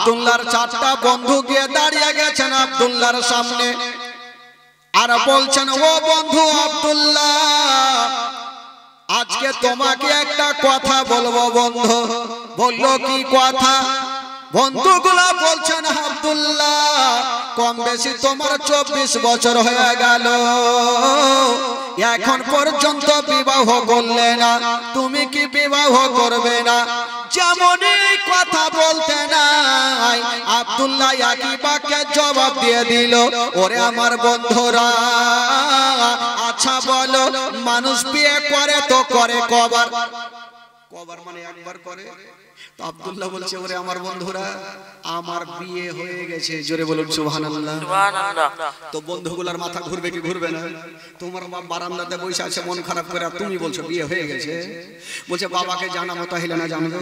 আব্দুল্লাহর চারটা বন্ধু গিয়ে দাঁড়িয়ে গেছেন আব্দুল্লাহর সামনে আর বলছেন, ও বন্ধু আব্দুল্লাহ, আজকে তোমাকে একটা কথা বলবো। বন্ধু বলল, কি কথা? বন্ধুগুলা বলছেন, আব্দুল্লাহ, কম বেশি তোমার 24 বছর হয়ে গেল, এখন পর্যন্ত বিবাহ করলে না, তুমি কি বিবাহ করবে না? যেমনই কথা বলতে নাই আব্দুল্লাহ একই বাক্যে জবাব দিয়ে দিল, ওরে আমার বন্ধুরা, আচ্ছা বলো, মানুষ বিয়ে করে তো করে কবার? কবার মানে একবার করে। তো আব্দুল্লাহ বলছে, ওরে আমার বন্ধুরা, আমার বিয়ে হয়ে গেছে। জোরে বলুন সুবহানাল্লাহ। তো বন্ধুগুলার মাথা ঘুরবে কি ঘুরবে না? তোমার বাবা বারান্দাতে বসে আছে মন খারাপ করে, তুমি বলছো বিয়ে হয়ে গেছে। বলছে, বাবাকে জানাবো, তাহলে না জানবে?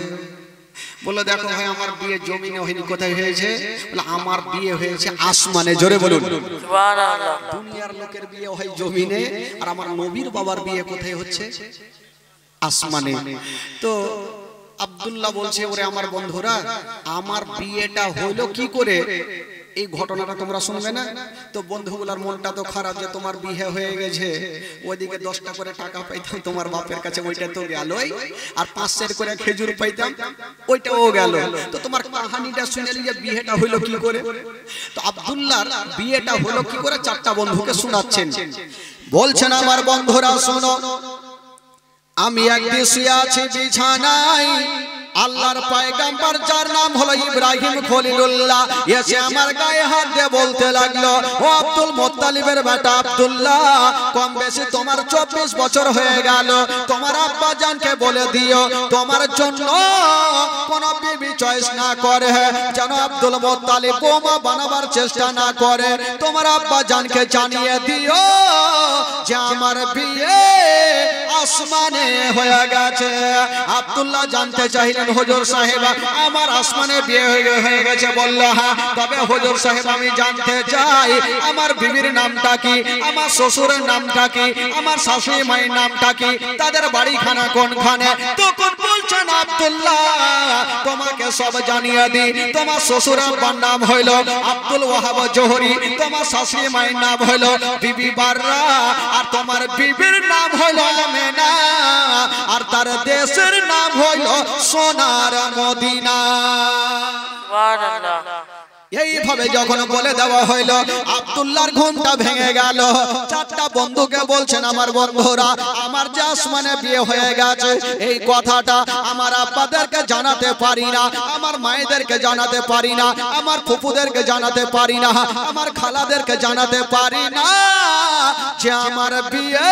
বললো, দেখো ভাই, আমার বিয়ে জমিনে হয়নি। কোথায় হয়েছে? বলে, আমার বিয়ে হয়েছে আসমানে। জোরে বলুন সুবহানাল্লাহ। দুনিয়ার লোকের বিয়ে হয় জমিনে, আর আমার নবীর বাবার বিয়ে কোথায় হচ্ছে? আসমানে। তো আব্দুল্লাহ বলছে, ওরে আমার বন্ধুরা, আমার বিয়েটা হইলো কি করে? এই ঘটনাটা তোমরা শুনবে না? তো বন্ধুগুলার মনটা তো খারাপ যে তোমার বিয়ে হয়ে গেছে, ওইদিকে 10টা করে টাকা পাইতাম তোমার বাপের কাছে, ওইটা তো গেলই, আর 5 করে খেজুর পাইতাম, ওইটাও গেল। তো তোমার কাহিনীটা শুনে যে বিয়েটা হইলো কি করে? তো আব্দুল্লাহর বিয়েটা হলো কি করে 4টা বন্ধুকে শোনাচ্ছেন। বলছেন, আমার বন্ধুরা শোনো, আমি একদিন শুয়ে আছি বিছানায়, আল্লাহর পয়গম্বর যার নাম হলো ইব্রাহিম খলিলুল্লাহ এসে আমার গায়ে হাত দিয়ে বলতে লাগলো, ও আব্দুল মুত্তালিবের বেটা আব্দুল্লাহ, কম বেশি তোমার 24 বছর হয়ে গেল, তোমার আব্বা জানকে বলে দিও তোমার জন্য কোন বিবি চয়েস না করে, যেন আব্দুল মুত্তালিব বোমা বানাবার চেষ্টা না করে। তোমার আব্বা জানকে জানিয়ে দিও যে আমার বিয়ে আসমানে হয়ে গেছে। আব্দুল্লাহ জানতে চাইলেন, হুজুর সাহেব, আমার আসমানে বিয়ে হয়ে গেছে? বলল, হ্যাঁ। তবে হুজুর সাহেব, আমি জানতে চাই আমার বিবির নামটা কি, আমার শ্বশুরের নামটা কি, আমার শাশুড়ি মায়ের নামটা কি, তাদের বাড়িখানা কোনখানে? তখন বলছেন, আব্দুল্লাহ, তোমাকে সব জানিয়ে দিই। তোমার শ্বশুর আব্বার নাম হইল আব্দুল ওয়াহাব জোহরি, তোমার শাশুড়ি মায়ের নাম হইল বিবি বাররা, আর তোমার বিবির নাম হইল আমেনা, আর তার দেশের নাম হইল সোনার মদিনা। সুবহানাল্লাহ। এইভাবে যখন বলে দেওয়া হইল, আব্দুল্লাহর ঘুমটা ভেঙে গেল। 4টা বন্ধুকে বলছেন, আমার বন্ধুরা, আমার যে আসমানে বিয়ে হয়ে গেছে এই কথাটা আমার আব্বাদেরকে জানাতে পারি না, আমার মায়েদেরকে জানাতে পারি না, আমার ফুপুদেরকে জানাতে পারি না, আমার খালাদেরকে জানাতে পারি না যে আমার বিয়ে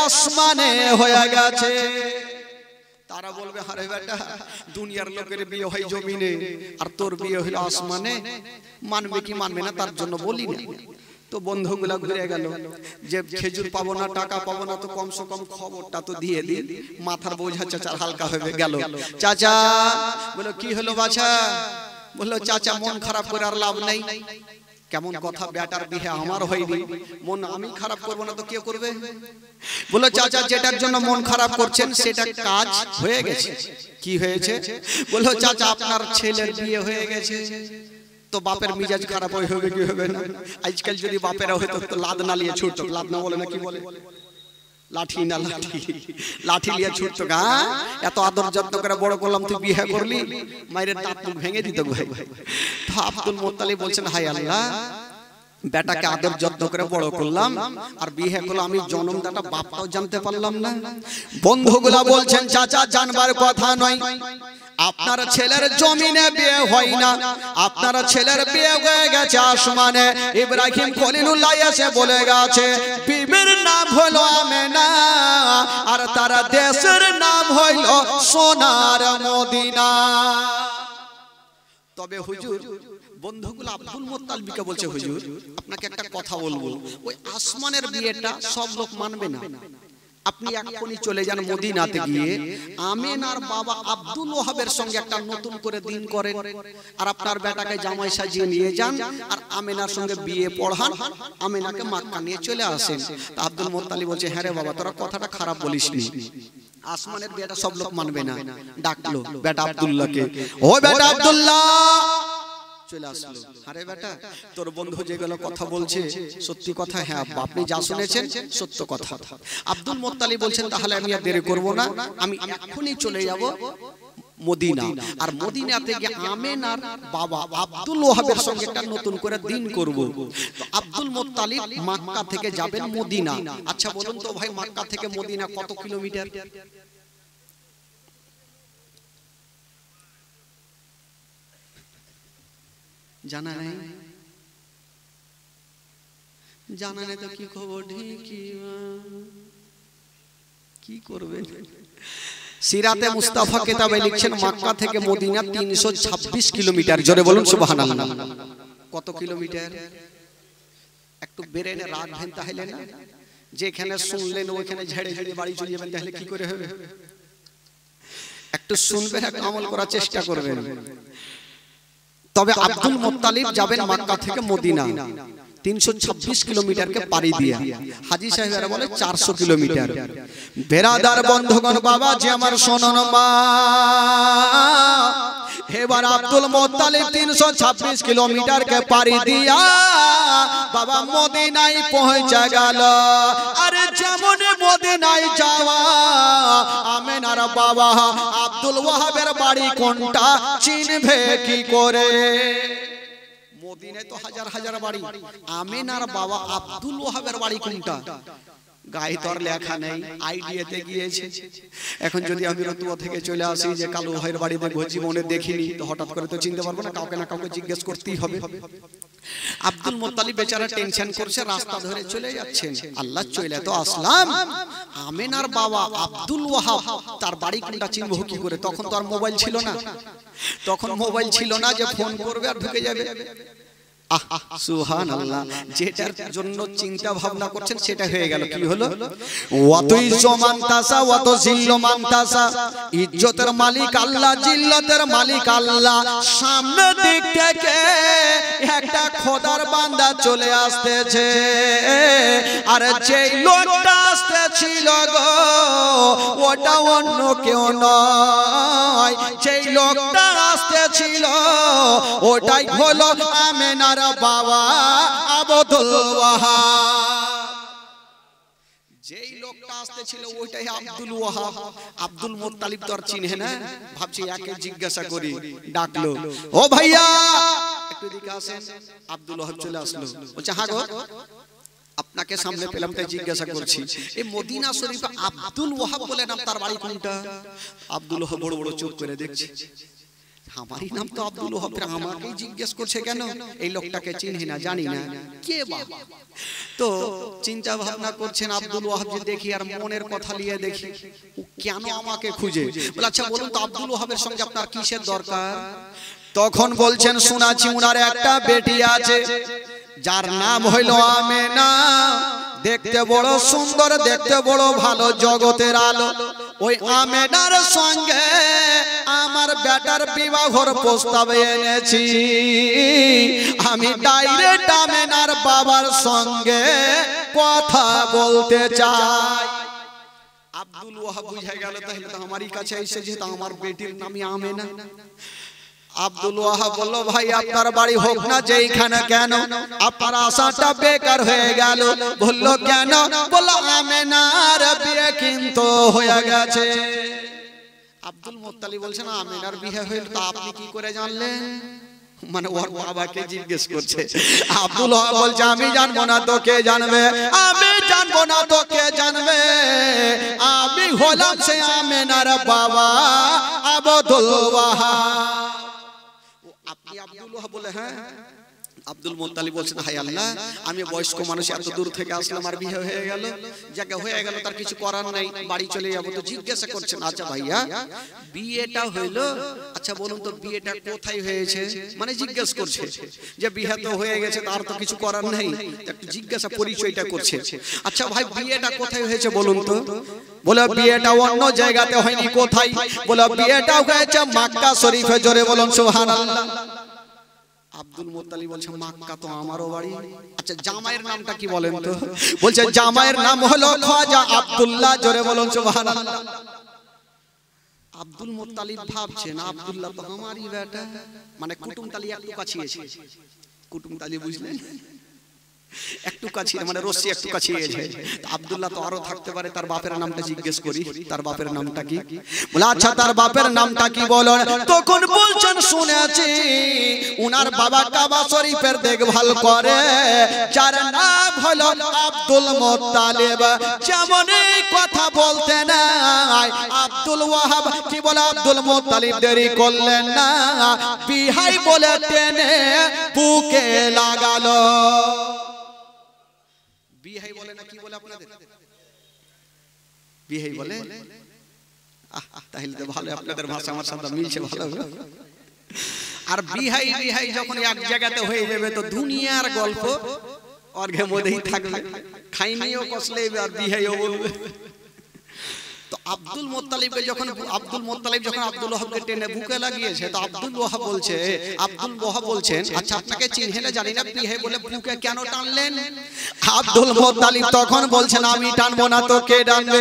আসমানে হয়ে গেছে। তারা বলবে, আরে বেটা, দুনিয়ার লোকের বিয়ে হয় জমিনে, আর তোর বিয়ে হইল আসমানে, মানবে কি মানবে না তার জন্য বলি না। তো বন্ধুগুলা ঘুরে গেল যে খেজুর পাবো না, টাকা পাবো না, তো কমসে কম খবরটা তো দিয়ে দিন, মাথার বোঝা চাচার হালকা হয়ে গেল। চাচা বললো, কি হলো বাছা? বললো, চাচা, মন খারাপ করে আর লাভ নাই। কেমন কথা, বেটার বিয়ে আমার হয়নি, মন আমি খারাপ করবো না তো কে করবে? বললো, চাচা, যেটার জন্য মন খারাপ করছেন সেটা কাজ হয়ে গেছে। কি হয়েছে? বললো, চাচা, আপনার ছেলের বিয়ে হয়ে গেছে। তো বাপের মিজাজ খারাপ হবে কি হবে না? আজকাল যদি বাপেরা হয়তো তো লাদ না লিয়ে ছুটতো, লাদ না বলে না কি বলে, লাঠি না লাঠি, লাঠি লিয়ে ছুটতো। গা এত আদর যত্ন করে বড় করলাম, তুই বিয়ে করলি, মায়ের দাঁত ভেঙে দিত ভাই। তো আব্দুল মুত্তালিব বলছেন, হাই আল্লাহ, বেটাকে আদর যত্ন করে বড় করলাম, আর বিয়ে করলাম, আমি জন্মদাতা বাপটাও জানতে পারলাম না। বন্ধুগুলা বলছেন, চাচা, জানবার কথা নয়, আপনার ছেলের জমিনে বিয়ে হয় না, আপনার ছেলের বিয়ে হয়ে গেছে আসমানে। ইব্রাহিম খলিলুল্লাহ এসে বলে গেছে, বিবির নাম হলো আমেনা, আর তার দেশের নাম হইল সোনার মদিনা। তবে হুজুর, বন্ধুগুলো আব্দুল মুত্তালিবকে বলছে, হুজুর, আপনাকে একটা কথা বলবো, ওই আসমানের বিয়েটা সব লোক মানবে না। আপনি এখনই চলে যান মদিনাতে, গিয়ে আমেনার বাবা আব্দুল ওয়াহাবের সঙ্গে একটা নতুন করে দিন করেন, আর আপনার বেটাকে জামাই সাজিয়ে নিয়ে যান, আর আমেনার সঙ্গে বিয়ে পড়ান, আমেনাকে মক্কা নিয়ে চলে আসেন। তা আব্দুল মুত্তালিব বলছে, হ্যাঁ রে বাবা, তোরা কথাটা খারাপ বলিসনি, আসমানের বিয়েটা সব লোক মানবে না। ডাকলো বেটা আব্দুল্লাহকে, ও বেটা আব্দুল্লাহ, চলে আসলো। আরে বেটা, তোর বন্ধু যেগুলো কথা বলছে সত্যি কথা? হ্যাঁ আব্বা, আপনি যা শুনেছেন সত্য কথা। আব্দুল মুত্তালিব বলছেন তাহলে আমি আর দেরি করব না, আমি এখনই চলে যাব মদিনা। আর মদিনাতে গিয়ে আমেনার বাবা আব্দুল ওয়াহাবের সঙ্গে একটা নতুন করে দিন করব। তো আব্দুল মুত্তালিব মক্কা থেকে যাবেন মদিনা। আচ্ছা বলুন তো ভাই, মক্কা থেকে মদিনা কত কিলোমিটার? জানা নেই? জানা নেই তো কি খবর, কি করবে? সিরাতে মুস্তাফা কিতাবে লিখছেন মক্কা থেকে মদিনা 326 কিলোমিটার। জোরে বলুন সুবহানাল্লাহ। কত কিলোমিটার? একটু বেরেনে রাখবেন তাহলে না, যেখানে শুনলেন ওইখানে ঝেড়ে ঝেড়ে বাড়ি চলে যাবেন, তাহলে কি করে হবে? একটু শুনবেন, একটু আমল করার চেষ্টা করবেন। তবে আব্দুল মুত্তালিব যাবেন মক্কা থেকে মদিনা 326 কিলোমিটারকে পাড়ি দিয়ে। হাজী সাহেবরা বলে 400 কিলোমিটার। বেরাদার বন্ধুগণ, বাবা যে আমার শোনন মা, এবার আব্দুল মুত্তালিব 326 কিলোমিটারকে পাড়ি দিয়া বাবা মদিনায় পৌঁছে গেল। আরে যেমন মদিনায় যাওয়া, আমেনার বাবা আব্দুল ওয়াহাবের বাড়ি কোনটা চিনবে কি করে? মদিনায় তো হাজার হাজার বাড়ি, আমেনার বাবা আব্দুল ওয়াহাবের বাড়ি কোনটা? গায়ে তো আর লেখা নেই, আইডিয়াতে গিয়েছে। এখন যদি আমি রতুয়া থেকে চলে আসি যে কালু ভাইয়ের বাড়িতে জীবনে দেখিনি, তো হঠাৎ করে তো চিনতে পারবো না, কাউকে না কাউকে জিজ্ঞেস করতেই হবে। আব্দুল মুত্তালিব বেচারা টেনশন করছে, রাস্তা ধরে চলে যাচ্ছেন। আল্লাহ চলে তো আসলাম, আমেনার বাবা আব্দুল ওয়াহাব তার বাড়ি কোনটা চিনবো কি করে? তখন তো আর মোবাইল ছিল না, তখন মোবাইল ছিল না যে ফোন করবে আর ঢুকে যাবে। সুবহানাল্লাহ, যেটার জন্য চিন্তা ভাবনা করছেন সেটা হয়ে গেল। কি হলো? ওয়াতুই জমান্তাসা ওয়াতো জিল্লু মান্তাসা, ইজ্জতের মালিক আল্লাহ, জিল্লতের মালিক আল্লাহ। সামনে দিক থেকে একটা খোদার বান্দা চলে আসতেছে, আর যেই লোকটা আসতেছিল গো ওটা অন্য কেউ নয়, যেই লোকটা আসতেছিল ওটাই হলো আমেনার বাবা আব্দুল ওয়াহাব। যেই লোকটা আসতেছিল ওইটাই আব্দুল ওয়াহাব। আব্দুল মুত্তালিব তো আর চিনে না, ভাবছি একে জিজ্ঞাসা করি। ডাকলো, ও ভাইয়া একটু দিকে আসেন। আব্দুল ওয়াহাব চলে আসলো, বলছে হ্যাঁ গো আপনাকে সামনে পেলাম তাই জিজ্ঞাসা করছি, এই মদিনা শরীফে আব্দুল ওয়াহাব বলে নাম, তার বাড়ি কোনটা? আব্দুল ওয়াহাব বড় বড় চোখ করে দেখছে, আমারই নাম তো আব্দুল ওয়াহাব, আমাকেই জিজ্ঞেস করছে কেন? এই লোকটাকে চিনি না, জানি না কে বাবা। তো চিন্তা ভাবনা করছেন আব্দুল ওয়াহাব, যে দেখি আর মনের কথা নিয়ে দেখি ও কেন আমাকে খুঁজে। বলে আচ্ছা বলুন তো আব্দুল ওয়াহাবের সঙ্গে আপনার কিসের দরকার? তখন বলছেন শোনাচ্ছি উনার একটা বেটি আছে যার নাম হইল আমেনা, দেখতে বড় সুন্দর, দেখতে বড় ভালো, জগতের আলো। ওই আমেনার সঙ্গে আমার বেটার বিবাহর প্রস্তাব এনেছি, আমি ডাইরেক্ট আমেনার বাবার সঙ্গে কথা বলতে চাই। আব্দুল ওয়াহাব বুঝে গেল তাহলে তো আমারই কাছে এসে, যেহেতু আমার বেটির নামই আমেনা। আব্দুল ওয়াহাব বলল ভাই আপনার বাড়ি হোক না যেইখানে, কেন আপনার আশাটা বেকার হয়ে গেল? বলল কেন? বলল আমেনার বিয়ে কিন্তু হয়ে গেছে। আব্দুল মুত্তালিব বলছেন আমেনার বিয়ে হইল, তা আপনি কি করে জানলেন? মানে ওর বাবাকে জিজ্ঞেস করছে। আব্দুল ওয়াহাব বলছে আমি জানবো না তো কে জানবে, আমি জানবো না তো কে জানবে, আমি হলাম সে আমেনার বাবা আব্দুল ওয়াহাব। আপনি আব্দুল ওয়াহাব বলে হ্যাঁ। আব্দুল মুত্তালিব বলছেন হায় আল্লাহ, আমি বয়স্ক মানুষ এত দূর থেকে আসলাম আর বিয়ে হয়ে গেল, জায়গা হয়ে গেল, তার কিছু করার নাই, বাড়ি চলে যাবো। তো জিজ্ঞাসা করছেন আচ্ছা ভাইয়া বিয়েটা হইলো, আচ্ছা বলুন তো বিয়েটা কোথায় হয়েছে? মানে জিজ্ঞেস করছে যে বিয়ে তো হয়ে গেছে, তার তো কিছু করার নাই, একটু জিজ্ঞাসা পরিচয়টা করছে। আচ্ছা ভাই বিয়েটা কোথায় হয়েছে বলুন তো? বলে বিয়েটা অন্য জায়গাতে হয়নি। কোথায়? বলে বিয়েটা হয়েছে মক্কা শরীফে। জোরে বলুন সুবহানাল্লাহ। আব্দুল মুত্তালিব বলছে মক্কা তো আমারও বাড়ি। আচ্ছা জামাইয়ের নামটা কি বলেন তো? বলছে জামাইয়ের নাম হলো খাজা আব্দুল্লাহ। জোরে বলুন সুবহানাল্লাহ। আব্দুল মুত্তালিব ভাবছেন আব্দুল্লাহ তো আমারই বেটা, মানে কুটুমতালি একটু কাছিয়েছে। কুটুমতালি বুঝলেন, একটু কাছিয়ে মানে রশ্মি একটু কাছিয়েছে। আব্দুল্লাহ তো আরো থাকতে পারে, তার বাপের নামটা জিজ্ঞেস করি, তার বাপের নামটা কি? বলে আচ্ছা তার বাপের নামটা কি বলো। তখন বলছেন শুনেছি উনার বাবা কাবা শরীফের দেখভাল করে, যার নাম হলো আব্দুল মুত্তালিব। যেমন এই কথা বলতে নাই আব্দুল ওয়াহাব কি বলে আব্দুল মুত্তালিব দেরি করলেন না, বিহাই বলে টেনে বুকে লাগালো। বিহাই বলে না কি বলে আপনাদের? বিহাই বলে? তাহলে তো ভালো, আপনাদের ভাষা আমার সাথে মিলছে ভালো। আর বিহাই বিহাই যখন এক জায়গাতে হয়ে যাবে তো দুনিয়ার গল্প অর্ঘের মধ্যেই থাকবে, খাইনিও কষলে আর বিহাইও বলবে। তো আব্দুল মুত্তালিবকে যখন আব্দুল ওয়াহাবকে টেনে বুকে লাগিয়েছে, তো আব্দুল ওয়াহাব বলছেন আচ্ছা আপনাকে চিনহে না জানি না, বিহাই বলে বুকে কেন টানলেন? আব্দুল মুত্তালিব তখন বলছেন আমি টানবো না তো কে টানবে?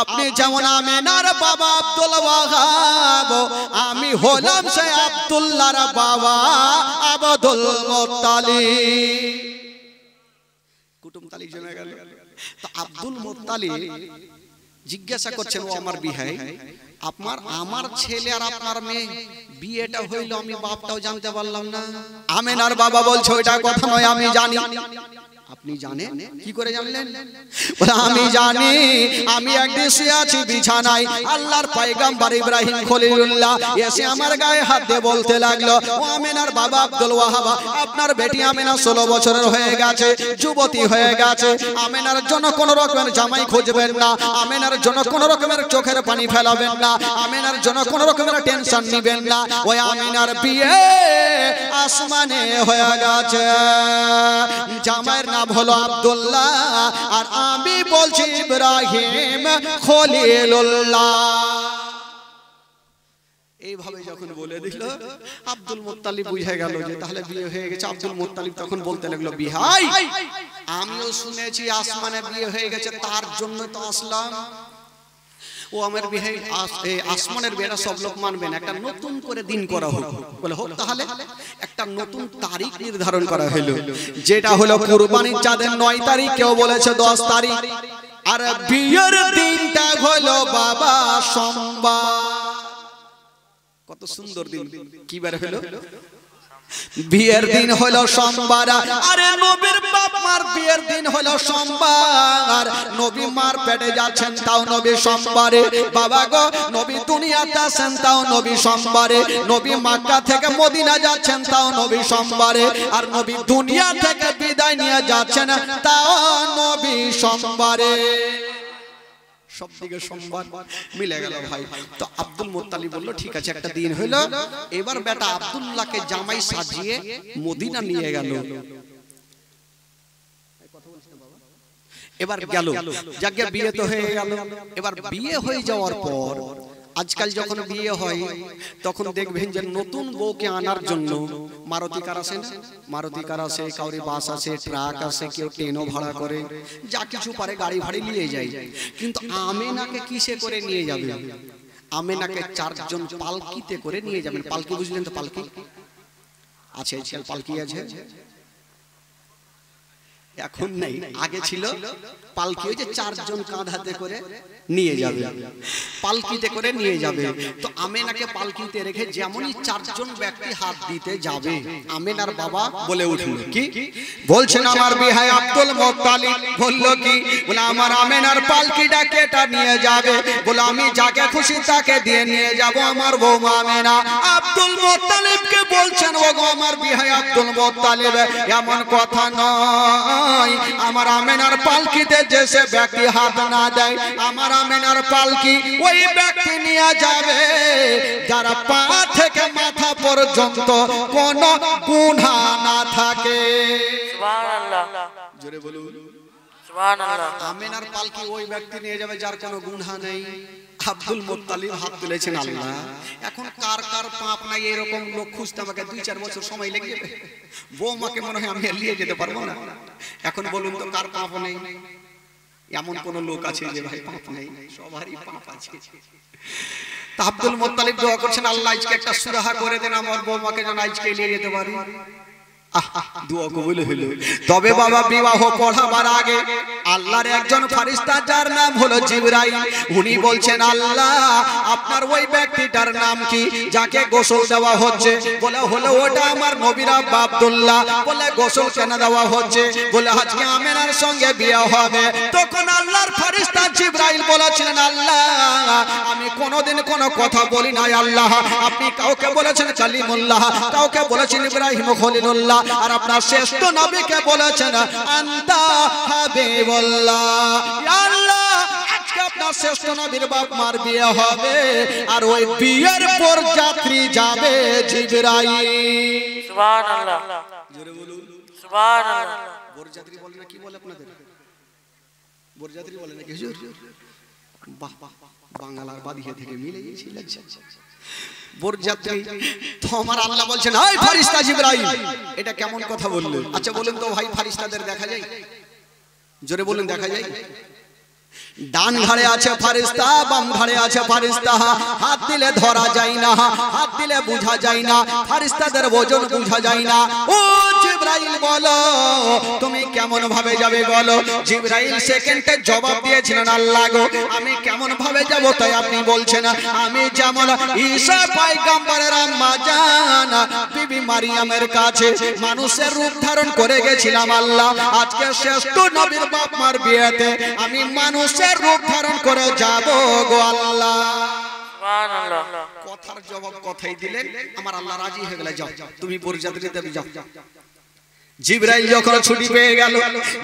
আপনি যেমন আমেনার বাবা আব্দুল ওয়াহাব, আমি হলাম সে আব্দুল্লাহর বাবা আব্দুল মুত্তালিব। কুটুমতালি জমে গেল। তো আব্দুল মুত্তালিব জিজ্ঞাসা করছেন ও আমার বিহাই, আমার ছেলে আর আপনার মেয়ে বিয়েটা হইল, আমি বাপটাও জানতে পারলাম না। আমেনার বাবা বলছে ওইটা কথা নয়, আমি জানি। আপনি জানেন? কি করে জানলেন? বলে আমি জানি, আমি একদিন শুয়ে আছি বিছানায়, আল্লাহর পয়গম্বর ইব্রাহিম খলিলুল্লাহ এসে আমার গায়ে হাত দিয়ে বলতে লাগলো ও আমেনার বাবা আব্দুল ওয়াহাব, আপনার বেটি আমেনা 16 বছরের হয়ে গেছে, যুবতী হয়ে গেছে, আমেনার জন্য কোন রকমের জামাই খুঁজবেন না, আমেনার জন্য কোন রকমের চোখের পানি ফেলাবেন না, আমেনার জন্য কোন রকমের টেনশন নিবেন না, ওই আমেনার বিয়ে আসমানে হয়ে গেছে, জামাইয়ের নাম হলো আব্দুল্লাহ আর আমি বলছি ইব্রাহিম খলিলুল্লাহ। এইভাবে যখন বলে দিল আব্দুল মুত্তালিব বুঝে গেল যে তাহলে বিয়ে হয়ে গেছে। আব্দুল মুত্তালিব তখন বলতে লাগলো বিহাই আমিও শুনেছি আসমানে বিয়ে হয়ে গেছে, তার জন্য তো আসলাম। ও আমার বিহাই আসমানের বিয়েটা সব লোক মানবে না, একটা নতুন করে দিন করা হোক। বলে হোক, তাহলে একটা নতুন তারিখ নির্ধারণ করা হলো, যেটা হলো কুরবানির চাঁদের 9 তারিখ, কেউ বলেছে 10 তারিখ, আর বিয়ের দিনটা হলো বাবা সোমবার। কত সুন্দর দিন, কি বার হলো? বিয়ের দিন হলো সোমবার। আরে নবীর বাপ মার বিয়ের দিন হলো সোমবার, নবী মার পেটে যাচ্ছেন তাও নবী সোমবারে, বাবা গো নবী দুনিয়াতে আসেন তাও নবী সোমবারে, নবী মক্কা থেকে মদিনা যাচ্ছেন তাও নবী সোমবারে, আর নবী দুনিয়া থেকে বিদায় নিয়ে যাচ্ছেন তাও নবী সোমবারে। সব দিকে সোমবার মিলে গেল ভাই। তো আব্দুল মুত্তালিব বলল ঠিক আছে একটা দিন হলো, এবার বেটা আব্দুল্লাহকে জামাই সাজিয়ে মদিনা নিয়ে গেল। এবার গেল, যাকে বিয়ে তো হয়ে গেল। এবার বিয়ে হয়ে যাওয়ার পর আজকাল যখন বিয়ে হয় তখন দেখবেন যে নতুন বউকে আনার জন্য মারুতি কার আসে, মারুতি কার আসে, কাউরি বাস আসে, ট্রাক আসে, কেউ ট্রেনও ভাড়া করে, যা কিছু পারে গাড়ি ভাড়ি নিয়ে যায়। কিন্তু আমেনাকে কিসে করে নিয়ে যাবে? আমেনাকে 4 জন পালকিতে করে নিয়ে যাবেন। পালকি বুঝলেন তো? পালকি আছে, আজকাল পালকি আছে, এখন নেই, আগে ছিল পালকি, ওই যে 4 জন কাঁধাতে করে নিয়ে যাবে, পালকিতে করে নিয়ে যাবে। তো আমেনাকে পালকিতে রেখে যেমনই 4 জন ব্যক্তি হাত দিতে যাবে, আমেনার বাবা বলে উঠল কি বলছেন আমার বিহাই আব্দুল মুত্তালিব বলল কি, বলে আমার আমেনার পালকিটা কেটা নিয়ে যাবে, বলে আমি যাকে খুশি তাকে দিয়ে নিয়ে যাব আমার বৌমা আমেনা। আব্দুল মুত্তালিবকে বলছেন ও গো আমার বিহাই আব্দুল মুত্তালিব, এমন কথা নয়, আমার আমেনার পালকিতে যে সে ব্যক্তি হাত না দেয়, আমার আমেনার পালকি ওই ব্যক্তি নিয়ে যাবে যারা পা থেকে মাথা পর্যন্ত কোনো গুনাহ না থাকে। সুবহানাল্লাহ, জোরে বলুন সুবহানাল্লাহ। আমেনার পালকি ওই ব্যক্তি নিয়ে যাবে যার কোনো গুনাহ নেই। আব্দুল মুত্তালিব হাত তুলেছেন আল্লাহ, এখন কার কার পাপ নাই এরকম লোক খুঁজতে আমাকে 2-4 বছর সময় লেগে যাবে। বৌমাকে মনে হয় আমি নিয়ে যেতে পারবো না। এখন বলুন তো কার পাপ নেই? এমন কোন লোক আছে যে ভাই পাপ নেই? সবারই পাপ আছে। তা আব্দুল মুত্তালিব দোয়া করছেন, আল্লাহ আজকে একটা সুরাহা করে দেন, আমার বৌমাকে যেন আজকে নিয়ে যেতে পারি। দোয়া কবুল হলো। তবে বাবা বিবাহ পড়াবার আগে আল্লাহর একজন ফেরেশতা যার নাম হলো জিবরাইল, উনি বলছেন আল্লাহ আপনার ওই ব্যক্তিটার নাম কি যাকে গোসল দেওয়া হচ্ছে? বলে হলো ওটা আমার নবীর আব্বা আব্দুল্লাহ। বলে গোসল কেন দেওয়া হচ্ছে? বলে আজকে আমেনার সঙ্গে বিয়ে হবে। তখন আল্লাহর ফেরেশতা জিবরাইল বলেছিলেন আল্লাহ আমি কোনোদিন কোনো কথা বলি নাই আল্লাহ, আপনি কাউকে বলেছেন কালিমুল্লাহ, কাউকে বলেছেন ইব্রাহিম খলিলুল্লাহ, আর আপনার শ্রেষ্ঠ নবীকে বলেছেন আনতা হাবিবুল্লাহ। ইয়া আল্লাহ আজকে আপনার শ্রেষ্ঠ নবীর বাপ মার বিয়ে হবে, আর ওই বিয়ের পর যাত্রী যাবে জিবরাইল। সুবহানাল্লাহ, জোরে বলুন সুবহানাল্লাহ। বরযাত্রী বলে না কি বলে আপনাদের? বরযাত্রী বলে নাকি হুজুর? বাহ বাহ, বাংলার বাদিয়া থেকে মিলে গেছে লাগছে। বরযাত্রী তো আমার আল্লাহ বলছেন এই ফেরেশতা জিবরাইল, এটা কেমন কথা বললে? আচ্ছা বলুন তো ভাই, ফেরেশতাদের দেখা যায়? জোরে বলুন, দেখা যায়? ডান ঘাড়ে আছে ফেরেশতা, বাম ঘাড়ে আছে ফেরেশতা, হাত দিলে ধরা যায় না, হাত দিলে বোঝা যায় না, ফেরেশতাদের ওজন বোঝা যায় না। ও জিবরাইল বলো তুমি কেমন ভাবে যাবে বলো? জিবরাইল সেকেন্ডে জবাব দিয়েছিলেন আল্লাহ গো আমি কেমন ভাবে যাব? তাই আপনি বলছেন আমি যেমন ঈসা পয়গম্বরের আম্মা জান বিবি মারিয়ামের কাছে মানুষের রূপ ধারণ করে গেছিলাম আল্লাহ, আজকে শ্রেষ্ঠ নবীর বাপ মার বিয়েতে আমি মানুষের রূপ ধারণ করে যাব গো আল্লাহ। সুবহানাল্লাহ। কথার জবাব কথাই দিলেন, আমার আল্লাহ রাজি হয়ে গেল, যাও তুমি বরযাত্রীতে যাও। জিবরাইল যখন ছুটি পেয়ে গেল,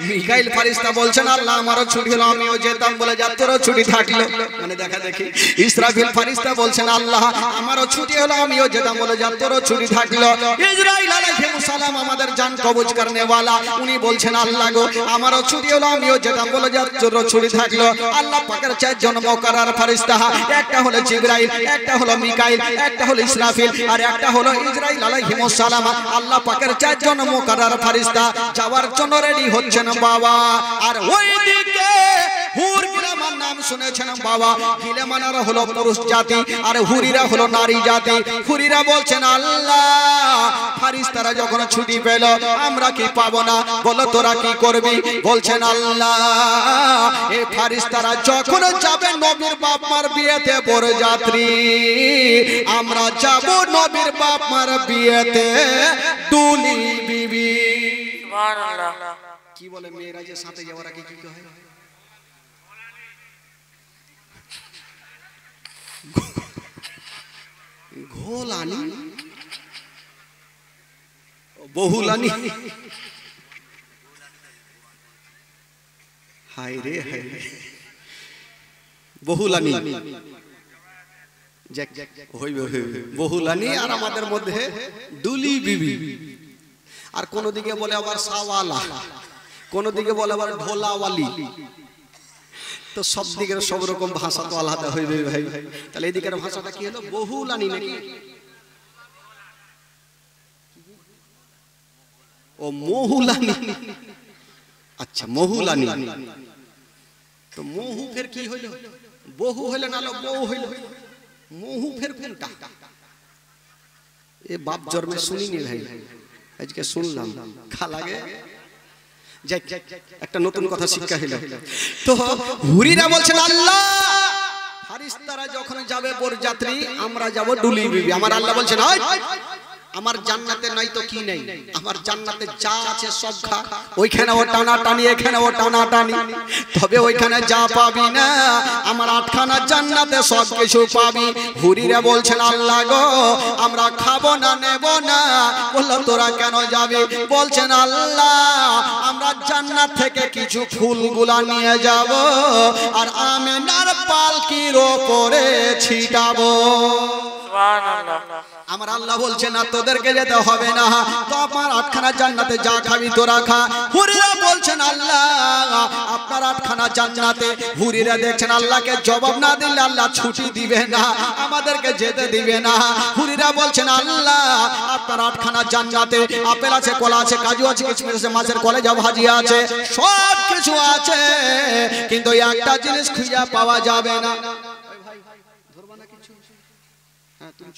মিকাইল ফেরেশতা বলছেন আল্লাহ আমারও ছুটি হলো, আমিও যেতাম। বলে যা তোরও ছুটি থাকলো, মানে দেখা দেখি। ইসরাফিল ফেরেশতা বলছেন আল্লাহ আমারও ছুটি হলো, আমিও যেতাম। বলে যা তোরও ছুটি থাকলো। ইসরাইল আলাইহিস সালাম আমাদের জান কবজ করনে वाला, উনি বলছেন আল্লাহ গো আমারও ছুটি হলো, আমিও যেতাম। বলে যা তোরও ছুটি থাকলো। আল্লাহ পাকের চারজন মুকাররম ফেরেশতা, একটা হলো জিবরাইল, একটা হলো মিকাইল, একটা হলো ইসরাফিল, আর একটা হলো ইসরাইল আলাইহিস সালাম। আল্লাহ পাকের চারজন মুকাররম ফেরেশতা যাওয়ার জন্য রেডি হচ্ছেন বাবা। আর ওইদিকে হুর গিলামান নাম শুনেছেন বাবা, গিলামানরা হলো পুরুষ জাতি আর হুরিরা হলো নারী জাতি। হুরিরা বলছেন আল্লাহ ফেরেশতারা যখন ছুটি পেল আমরা কি পাবো না? বলো তোরা কি করবি? বলছেন আল্লাহ এই ফেরেশতারা যখন যাবে নবীর বাপ মার বিয়েতে বরযাত্রী, আমরা যাব নবীর বাপ মার বিয়েতে দুলি বিবি। সুবহানাল্লাহ। কি বলে মেয়েরা যে সাথে যাওয়ার আগে কি কয়? ঘোলানি, বহুলানি। হায় রে হায় রে, বহুলানি হইবে বহুলানি। আর আমাদের মধ্যে দুলি বিবি। আর কোন দিকে বলে আবার সাওয়ালা, কোন দিকে বলে আবার ঢোলাওয়ালি। তো সব দিকের সব রকম ভাষা তো আলাদা হইবে ভাই। তাহলে এদিকের ভাষাটা কি হলো? বহুলানি নাকি? ও মহুলানি। আচ্ছা মহুলানি। তো মহু ফের কি হইল? বহু হইল না বউ হইল? মহু ফের কোনটা? এ বাপ জন্মে শুনিনি ভাই, আজকে শুনলাম, খা লাগে। একটা নতুন কথা শিক্ষা হইল। তো হুরিরা বলছেন আল্লাহ ফেরেশতারা যখন যাবে বরযাত্রী আমরা যাব দুলি বিবি। আমার আল্লাহ বলছেন আমার জান্নাতে নাই তো কি নাই, আমার জান্নাতে যা আছে সব খা। ওইখানে ও টানা টানি, এখানে ও টানা টানি, তবে ওইখানে যা পাবি না আমার আটখানা জান্নাতে সব কিছু পাবি। হুরিরা বলছেন আল্লাহ গো আমরা খাবো না নেব না। বললো তোরা কেন যাবি? বলছেন আল্লাহ আমরা জান্নাত থেকে কিছু ফুলগুলা নিয়ে যাব আর আমেনার পালকির উপরে ছিটাবো। সুবহানাল্লাহ। আমার আল্লাহ বলছেন না তোদেরকে যেতে হবে না, তো আমার আটখানা জান্নাতে যা খাবি তোরা খা। হুরিরা বলছেন আল্লাহ আপনার আটখানা জান্নাতে। হুরিরা দেখছেন আল্লাহকে জবাব না দিলে আল্লাহ ছুটি দিবে না, আমাদেরকে যেতে দিবে না। হুরিরা বলছেন আল্লাহ আপনার আটখানা জান্নাতে আপেল আছে, কলা আছে, কাজু আছে, কিশমিশ আছে, মাছের কলেজা ভাজি আছে, সব কিছু আছে, কিন্তু একটা জিনিস খুঁজে পাওয়া যাবে না।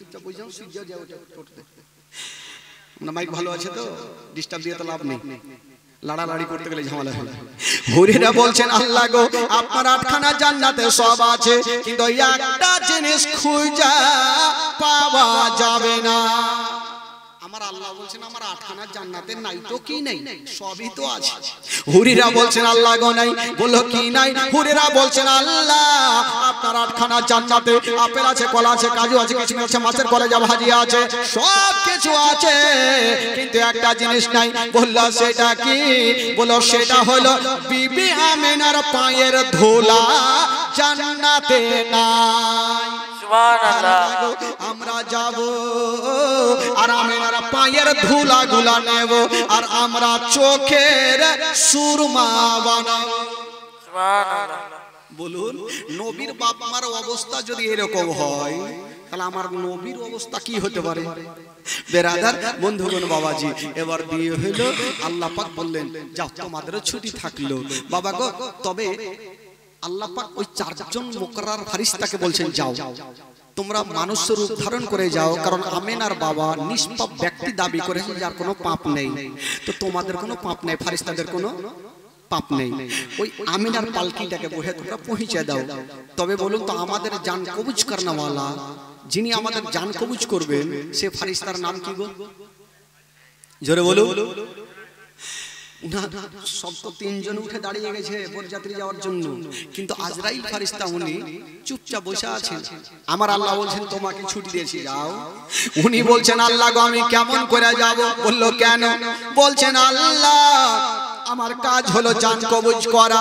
চুপচাপ বসে যাও, সূর্য যায় ওটা করতে না। মাইক ভালো আছে তো, ডিস্টার্ব দিয়ে তো লাভ নেই, লাড়ালাড়ি করতে গেলে ঝামেলা হয়। হুরিরা বলছেন আল্লাহ গো আপনার আটখানা জান্নাতে সব আছে, কিন্তু একটা জিনিস খুঁজা পাওয়া যাবে না। আমার আল্লাহ বলছেন আমার আটখানা জান্নাতে নাই তো কি নাই, সবই তো আছে। হুরিরা বলছেন আল্লাহ গো নাই, বললো কি নাই? হুরিরা বলছেন আল্লাহ আপনার আটখানা জান্নাতে আপেল আছে, কলা আছে, কাজু আছে, কিশমিশ আছে, মাছের কলেজা ভাজি আছে, সব কিছু আছে, কিন্তু একটা জিনিস নাই। বললো সেটা কি? বললো সেটা হলো বিবি আমিনার পায়ের ধুলা জান্নাতে নাই। আমরা যাব আর আমিনার পায়ের ধুলা গুলা নেব, আর আমরা চোখের সুরমা বানাবো। বলুন, নবীর বাপ মার অবস্থা যদি এরকম হয়, তাহলে আমার নবীর অবস্থা কি হতে পারে? বেরাদার বন্ধুগণ, বাবাজি এবার বিয়ে হলো, আল্লাহ পাক বললেন যাও তোমাদেরও ছুটি থাকলো। বাবা গো, তবে আল্লাহ পাক ওই চারজন মুকরার ফারিস্তাকে বলছেন যাও তোমরা মানুষের রূপ ধারণ করে যাও, কারণ আমিনার বাবা নিষ্পাপ ব্যক্তি দাবি করেছে যার কোনো পাপ নেই, তো তোমাদের কোনো পাপ নেই, ফারিস্তাদের কোনো পাপ নেই। ওই আমিনার পালকিটাকে বহে তোমরা পৌঁছে দাও। তবে বলুন তো, আমাদের জান কবুজ করনেওয়ালা, যিনি আমাদের জান কবুজ করবেন, সে ফারিস্তার নাম কি গো? জোরে বলুন। সব তো তিনজন উঠে দাঁড়িয়ে গেছে বরযাত্রী যাওয়ার জন্য, কিন্তু আজরাইল ফারিস্তা উনি চুপচাপ বসে আছেন। আমার আল্লাহ বলছেন তোমাকে ছুটি দিয়েছি, যাও। উনি বলছেন আল্লাহ গো আমি কেমন করে যাব? বললো কেন? বলছেন আল্লাহ আমার কাজ হলো জান কবজ করা।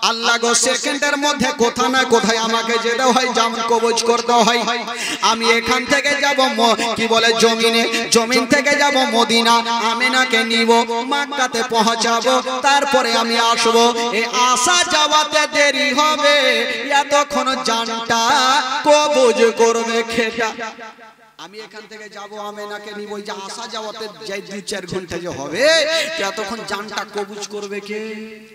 আল্লাহ গো সেকেন্ডের মধ্যে কোথা না কোথায় আমাকে যেতে হয়, জান কবজ করতে হয়। আমি এখান থেকে যাব কি বলে জমিনে, জমিন থেকে যাব মদিনা, আমিনাকে নিব, মক্কাতে পৌঁছাবো, তারপরে আমি আসব। এই আসা যাওয়াতে দেরি হবে, এতক্ষণ জানটা কবজ করবে খেটা। আমি এখান থেকে যাব, আমিনাকে নিব, ওই যে আসা যাওয়াতে যাই 2-4 ঘন্টা যে হবে, ততক্ষণ জানটা কবুজ করবে কে?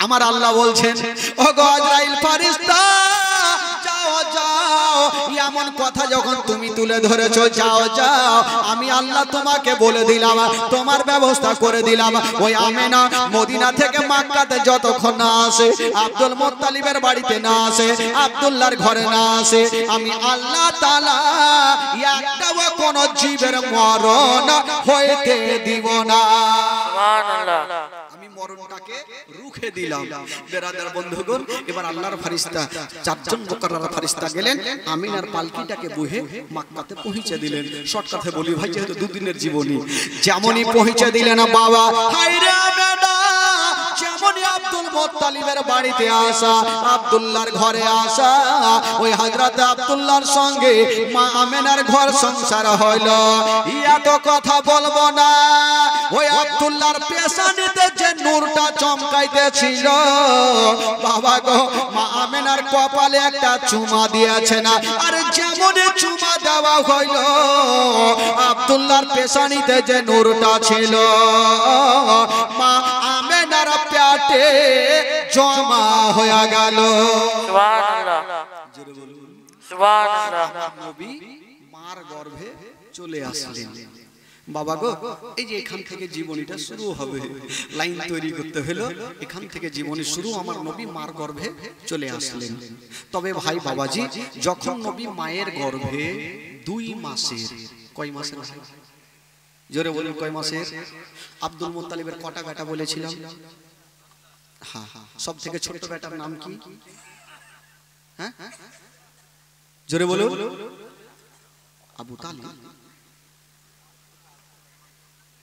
আমার আল্লাহ বলছেন ও গো আজরাইল ফারিস্তা যাও যাও, এমন কথা যখন তুমি তুলে ধরেছো, যাও যাও, আমি আল্লাহ তোমাকে বলে দিলাম, তোমার ব্যবস্থা করে দিলাম। ওই আমিনা মদিনা থেকে মক্কাতে যতক্ষণ না আসে, আব্দুল মুত্তালিবের বাড়িতে না আসে, আব্দুল্লাহর ঘরে না আসে, আমি আল্লাহ তাআলা একটাও কোন জীবের মরণ হইতে দিব না। সুবহানাল্লাহ। আমি মরণটাকে রুখে দিলাম। বেরাদার বন্ধুগণ, এবার আল্লাহর ফারিস্তা চারজন মুকাররার ফারিস্তা গেলেন, আমিনার পালকিটাকে বহে মক্কাতে পৌঁছে দিলেন। শর্টকাটে বলি ভাই, যেহেতু দুদিনের জীবনী, যেমনই পৌঁছে দিলেন বাবা, হায়রে আমিনা, যেমনই আব্দুল মুত্তালিবের বাড়িতে আসা, আব্দুল্লাহর ঘরে আসা, ওই হযরত আব্দুল্লাহর সঙ্গে মা আমিনার ঘর সংসার হইল। এত কথা বলবো না, ওই আব্দুল্লাহর পেশানিতে যে নূরটা চমকাইতেছিল, বাবা গো মা আমিনার কপালে একটা চুমা দিয়েছে না, আর যেমনই চুমা দেওয়া হইল, আব্দুল্লাহর পেশানিতে যে নূরটা ছিল, মা আমিনার পেটে জমা হয়ে গেল। সুবহানাল্লাহ, সুবহানাল্লাহ। নবী মার গর্ভে চলে আসলেন। বাবা গো, এই যে এখান থেকে জীবনীটা শুরু হবে, লাইন তৈরি করতে হলো, এখান থেকে জীবনী শুরু। আমার নবী মার গর্ভে চলে আসলেন। তবে ভাই বাবাজি, যখন নবী মায়ের গর্ভে 2 মাসের, কয় মাসের ভাই? জোরে বলুন, কয় মাসের? আব্দুল মুত্তালিবের কটা বেটা বলেছিলাম? হ্যাঁ, সব থেকে ছোট বেটার নাম কি? হ্যাঁ, জোরে বলুন। আবু তালিব।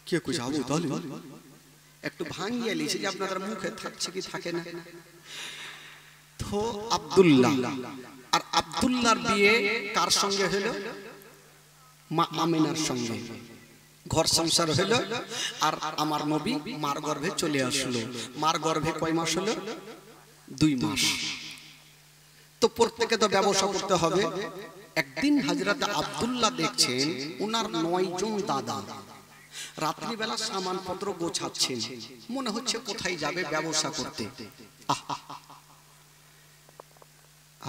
কে কইছে আবু তালিব? একটু ভাঙিয়ে লিখে যে আপনাদের মুখে থাকছে কি থাকে না। তো আব্দুল্লাহ, আর আব্দুল্লাহর বিয়ে কার সঙ্গে হলো? মা আমিনার সঙ্গে। ঘর সংসার হলো, আর আমার নবী মার গর্ভে চলে আসলো। মার গর্ভে কয় মাস হলো? 2 মাস। তো প্রত্যেকে তো ব্যবসা করতে হবে। একদিন হযরত আব্দুল্লাহ দেখছেন ওনার 9 জন দাদা রাত্রিবেলা সামানপত্র গোছাচ্ছেন, মনে হচ্ছে কোথায় যাবে ব্যবসা করতে।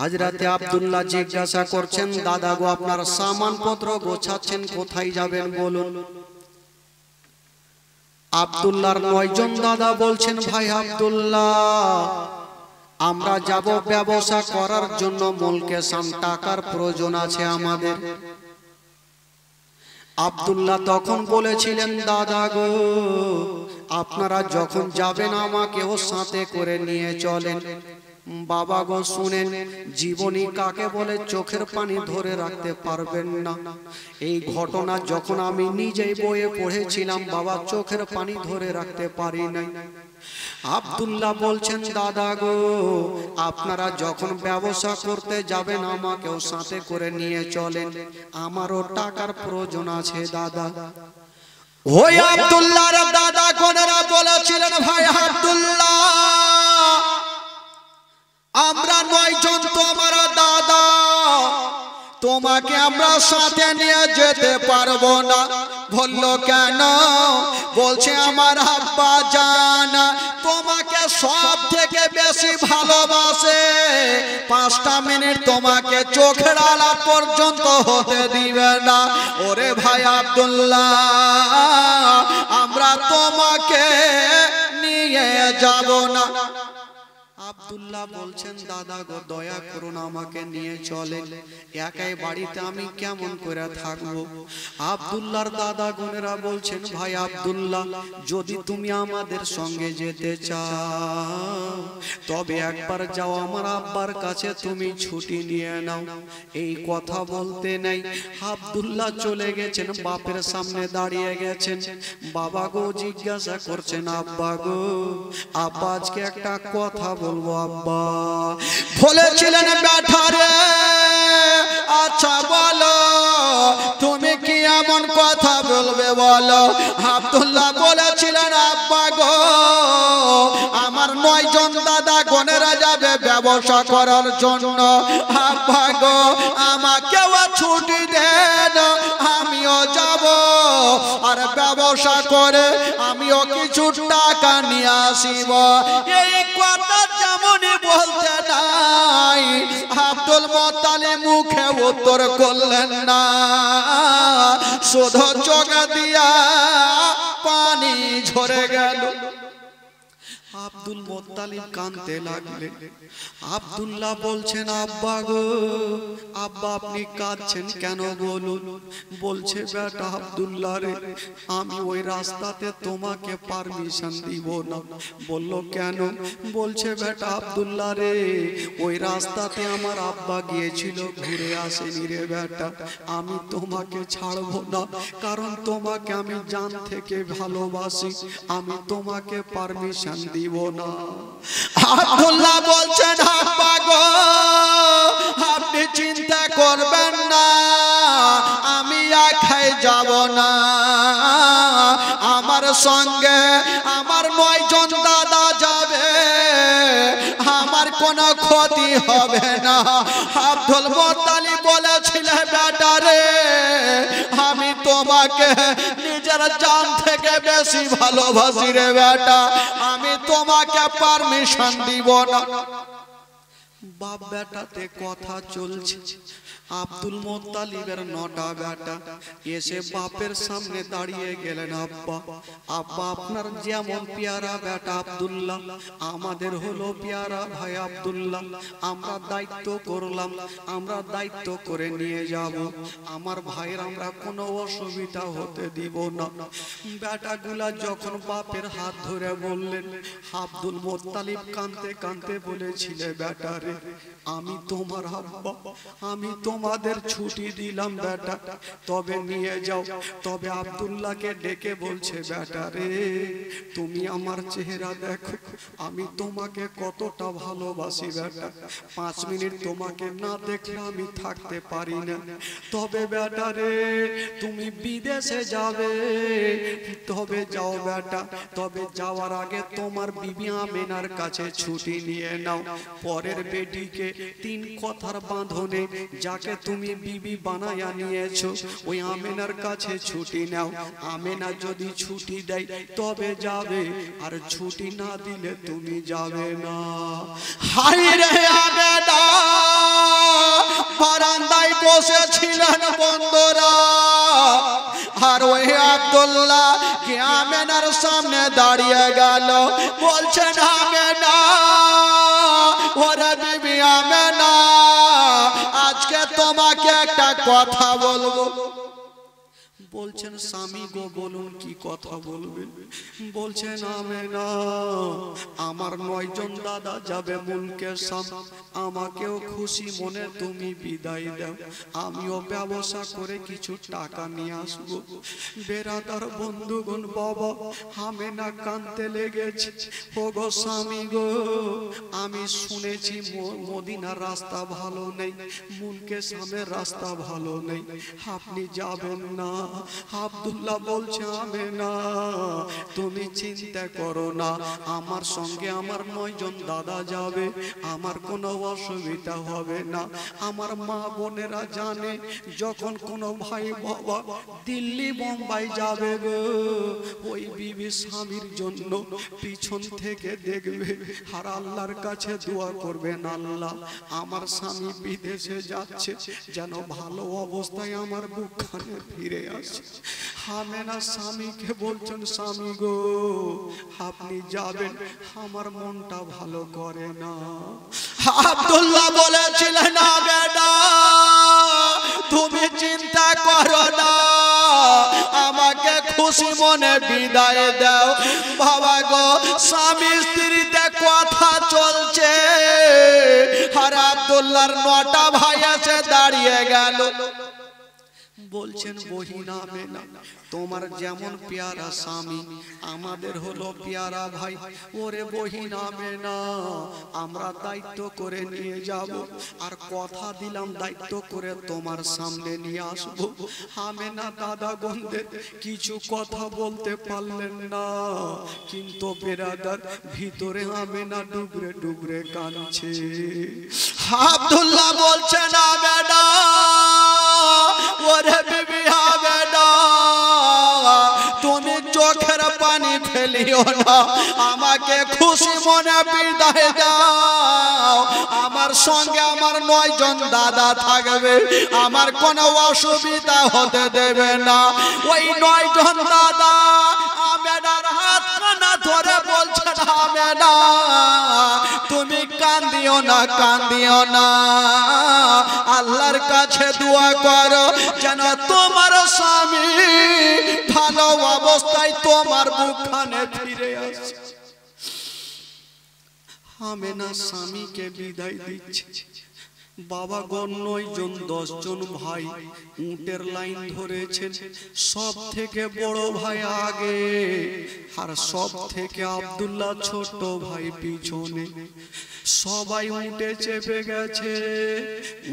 হযরতে আব্দুল্লাহ জিজ্ঞাসা করছেন, দাদা গো আপনার সামানপত্র গোছাচ্ছেন, কোথায় যাবেন বলুন। আব্দুল্লাহর 9 জন দাদা বলছেন, ভাই আব্দুল্লাহ আমরা যাব ব্যবসা করার জন্য, মুলকে সাম টাকার প্রয়োজন আছে আমাদের। আব্দুল্লাহ তখন বলেছিলেন, দাদা গো আপনারা যখন যাবেন আমাকেও সাথে করে নিয়ে চলেন। বাবা গো শুনেন, জীবনী কাকে বলে চোখের পানি ধরে রাখতে পারবেন না। এই ঘটনা যখন আমি নিজেই বইয়ে পড়েছিলাম বাবা, চোখের পানি ধরে রাখতে পারি নাই। আব্দুল্লাহ বলছেন, দাদা গো আপনারা যখন ব্যবসা করতে যাবেন আমাকেও সাথে করে নিয়ে চলেন, আমারও টাকার প্রয়োজন আছে দাদা। ওই আব্দুল্লাহর দাদা কোনেরা বলেছিলেন, ভাই আব্দুল্লাহ আমরা 9 জন তোমার দাদা, তোমাকে আমরা সাথে নিয়ে যেতে পারবো না। বললো কেন? বলছে আমার আব্বা জান তোমাকে সব থেকে বেশি ভালোবাসে, 5টা মিনিট তোমাকে চোখের আলা পর্যন্ত হতে দিবে না। ওরে ভাই আব্দুল্লাহ আমরা তোমাকে নিয়ে যাব না। আব্দুল্লাহ বলছেন, দাদা গো দয়া করুন আমাকে নিয়ে চলেন, একাই বাড়িতে আমি কেমন করে থাকবো। আব্দুল্লাহর দাদা গুনেরা বলছেন, ভাই আব্দুল্লাহ যদি তুমি আমাদের সঙ্গে যেতে চাও তবে একবার যাও আমার আব্বার কাছে তুমি ছুটি নিয়ে নাও। এই কথা বলতে নেই আব্দুল্লাহ চলে গেছেন, বাপের সামনে দাঁড়িয়ে গেছেন। বাবা গো জিজ্ঞাসা করছেন, আব্বা গো আব্বা আজকে একটা কথা বলবো আব্বা। বলেছিলেন বেটা রে আচ্ছা বলো তুমি কি এমন কথা বলবে বলো। আব্দুল্লাহ বলেছিলেন, আব্বা গো আমার 9 জন দাদা গনেরা যাবে ব্যবসা করার জন্য, আব্বা গো আমাকেও ছুটি দেন, আমিও যাব আর ব্যবসা করে আমিও কিছু টাকা নিয়ে আসিব। এই কথা যেমনই বলতে নাই আব্দুল মুত্তালিব মুখে উত্তর করলেন না, শুধু চোখ দিয়া পানি ঝরে গেল। আব্দুল মুত্তালিব কাঁদতে লাগলেন। আব্দুল্লাহ বলছেন, আব্বা গো আব্বা আপনি কাঁদছেন কেন বলুন। বলছে, বেটা আব্দুল্লাহ রে আমি ওই রাস্তাতে তোমাকে পারমিশন দিব না। বলল কেন? বলছে, বেটা আব্দুল্লাহ রে ওই রাস্তাতে আমার আব্বা গিয়েছিল, ঘুরে আসেনি রে বেটা, আমি তোমাকে ছাড়বো না, কারণ তোমাকে আমি জান থেকে ভালোবাসি, আমি তোমাকে পারমিশন দিব না। আব্দুল্লাহ বলছেন, আব্বা গো আপনি চিন্তা করবেন না, আমি একাই যাব না, আমার সঙ্গে আমার 9 জন দাদা যাবে, আমার কোনো ক্ষতি হবে না। আব্দুল মুত্তালিব বলেছিলেন, বেটা রে আমি তোমাকে নিজের জান থেকে বেশি ভালোবাসি রে বেটা, আমি তোমাকে পারমিশন দিব না। বাপ বেটাতে কথা চলছে। আব্দুল মুত্তালিবের 9টা বেটা এসে বাপের সামনে দাঁড়িয়ে গেলেন, আব্বা আব্বা আপনার যেমন পেয়ারা বেটা আব্দুল্লাহ আমাদের হলো পেয়ারা ভাই আব্দুল্লাহ, আমরা দায়িত্ব করলাম, আমরা দায়িত্ব করে নিয়ে যাব, আমার ভাইয়ের আমরা কোনো অসুবিধা হতে দিব না। বেটাগুলা যখন বাপের হাত ধরে বললেন, আব্দুল মুত্তালিব কাঁদতে কাঁদতে বলেছিলে, বেটা রে আমি তোমার আব্বা, আমি তোমাদের ছুটি দিলাম বেটা, তবে নিয়ে যাও। তবে আব্দুল্লাহকে ডেকে বলছে, বেটা রে তুমি আমার চেহারা দেখো, আমি তোমাকে কতটা ভালোবাসি বেটা, 5 মিনিট তোমাকে না দেখলে আমি থাকতে পারি না। তবে বেটা রে তুমি বিদেশে যাবে, তবে যাও বেটা, তবে যাওয়ার আগে তোমার বিবি আমেনার কাছে ছুটি নিয়ে নাও। পরের বেটিকে 3 কথার বাঁধনে যাকে তুমি বিবি বানায়া নিয়েছো ওই আমেনার কাছে ছুটি নাও, আমেনা যদি ছুটি দেয় তবে যাবে, আর ছুটি না দিলে তুমি যাবে না। হায় রে আমেনা বারান্দায় বসেছিলেন বন্ধুরা। আর ওই আব্দুল্লাহ কে আমেনার সামনে দাঁড়িয়ে গেল, বলছেন আমেনা, ওরে বিবি আমেনা, আজকে তোমাকে একটা কথা বলবো। বলছেন স্বামী গো বলুন কি কথা বলবেন? বলছেন আমেনা, আমার 9 জন দাদা যাবে মুলকের সামনে, আমাকেও খুশি মনে তুমি বিদায় দাও, আমিও ব্যবসা করে কিছু টাকা নিয়ে আসবো। বেরাদার বন্ধুগণ, বাবা আমেনা কাঁদতে লেগেছে। ও গো স্বামী গো, আমি শুনেছি মদিনার রাস্তা ভালো নেই, মুলকের সামনে রাস্তা ভালো নেই, আপনি যাবেন না। আব্দুল্লাহ বলছে আমেনা, তুমি চিন্তা করো না, আমার সঙ্গে আমার 9 জন দাদা যাবে, আমার কোনো অসুবিধা হবে না। আমার মা বোনেরা জানে যখন কোনো ভাই বাবা দিল্লি বোম্বাই যাবে গো, ওই বিবি স্বামীর জন্য পিছন থেকে দেখবে আর আল্লাহর কাছে দোয়া করবেন, আল্লাহ আমার স্বামী বিদেশে যাচ্ছে যেন ভালো অবস্থায় আমার বুকখানে ফিরে আসে। আমেনা স্বামীকে বলছেন, স্বামী গো আপনি যাবেন, আমার মনটা ভালো করে না। আব্দুল্লাহ বলেছিলেন আমেনা, তুমি চিন্তা করো না, আমাকে খুশি মনে বিদায় দাও। বাবা গো, স্বামী স্ত্রীতে কথা চলছে, আর আব্দুল্লাহর 9টা ভাই এসে দাঁড়িয়ে গেল। বলছেন বহিন আমেনা, তোমার যেমন পেয়ারা স্বামী আমাদের হলো পেয়ারা ভাই। ওরে বহিন আমেনা, আমরা দায়িত্ব করে নিয়ে যাব, আর কথা দিলাম দায়িত্ব করে তোমার সামনে নিয়ে আসব। আমেনা দাদা বোনদের কিছু কথা বলতে পারলেন না, কিন্তু বেরাদার ভিতরে আমেনা ডুবরে ডুবরে কাঁদছে। আব্দুল্লাহ বলছেন আমেনা, ওরে বিবি আমেনা, তুমি চোখের পানি ফেলিও না, আমাকে খুশি মনে বিদায় দাও। আমার সঙ্গে আমার 9 জন দাদা থাকবে, আমার কোনো অসুবিধা হতে দেবে না। ওই 9 জন দাদা আমেনার হাত কানা ধরে বলছেন আমেনা, তুমি কান্দিও না, কান্দিও না, আল্লাহর কাছে দোয়া করো যেন তোমার স্বামী ভালো অবস্থায় তোমার বুকখানে ফিরে আসে। আমেনা স্বামীকে বিদায় দিচ্ছে। বাবা গণ 9 জন 10 জন ভাই উটের লাইন ধরেছেন, সব থেকে বড় ভাই আগে, আর সব থেকে আব্দুল্লাহ ছোট ভাই পিছনে। সবাই উঠে চেপে গেছে,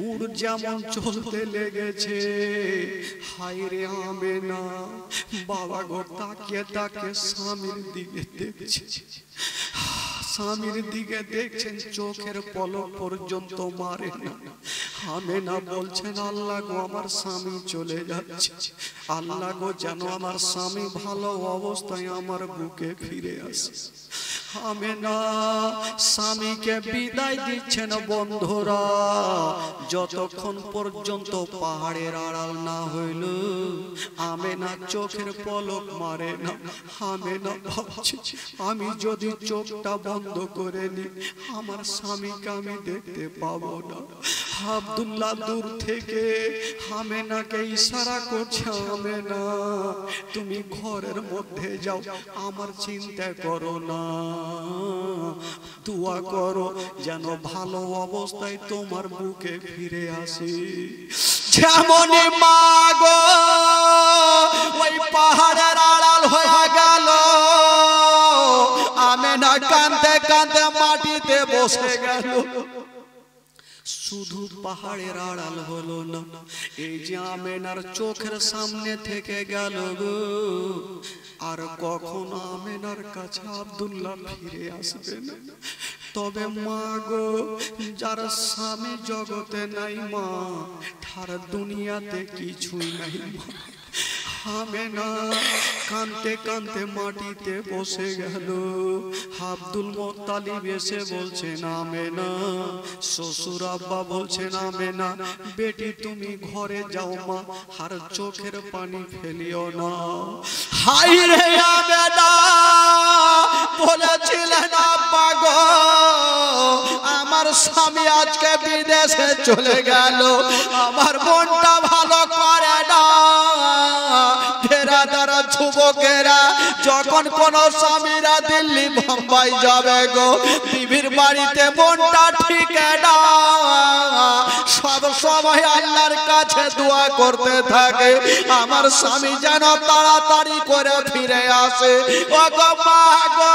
উট যেমন চলতে লেগেছে। হায় রে আমেনা, বাবা গো তাকিয়ে তাকিয়ে স্বামীর দিকে দেখছে, স্বামীর দিকে দেখছেন, চোখের পলক পর্যন্ত মারে না। আমেনা বলছেন, আল্লাহ গো আমার স্বামী চলে যাচ্ছে, আল্লাহ গো যেন আমার স্বামী ভালো অবস্থায় আমার বুকে ফিরে আসে। আমেনা স্বামীকে বিদায় দিচ্ছেন বন্ধুরা, যতক্ষণ পর্যন্ত পাহাড়ের আড়াল না হইল আমেনা চোখের পলক মারে না। আমেনা ভাবছে, আমি যদি চোখটা বন্ধ করে নি আমার স্বামীকে আমি দেখতে পাবো না। আব্দুল্লাহ দূর থেকে আমেনাকে ইশারা করছে, আমেনা তুমি ঘরের মধ্যে যাও, আমার চিন্তা করো না, দোয়া করো যেন ভালো অবস্থায় তোমার বুকে ফিরে আসি। যেমনই মা গো ওই পাহাড়ের আড়াল হয়ে গেল, আমেনা কাঁদতে কাঁদতে মাটিতে বসে গেল। শুধু পাহাড়ের আড়াল হলো না, এই যে আমেনার চোখের সামনে থেকে গেল গো, আর কখনো আমেনার কাছে আব্দুল্লাহ ফিরে আসবে না। তবে মা গো, যার স্বামী জগতে নাই মা, তার দুনিয়াতে কিছুই নাই মা। আমেনা কাঁদতে কাঁদতে মাটিতে বসে গেল। আব্দুল মুত্তালিব এসে বলছেন আমেনা, শ্বশুর আব্বা বলছেন আমেনা বেটি তুমি ঘরে যাও মা, আর চোখের পানি ফেলিও না। হাই রে আমেনা বলেছিলেন আব্বা গো আমার স্বামী আজকে বিদেশে চলে গেল, আমার মনটা ভালো করে না। ফেরাদারা যুবকেরা যখন কোন স্বামীরা দিল্লি বোম্বাই যাবে গো, বিবির বাড়িতে মনটা ঠিক না, সব সময় আল্লাহর কাছে দোয়া করতে থাকে আমার স্বামী যেন তাড়াতাড়ি করে ফিরে আসে। ও গো মা গো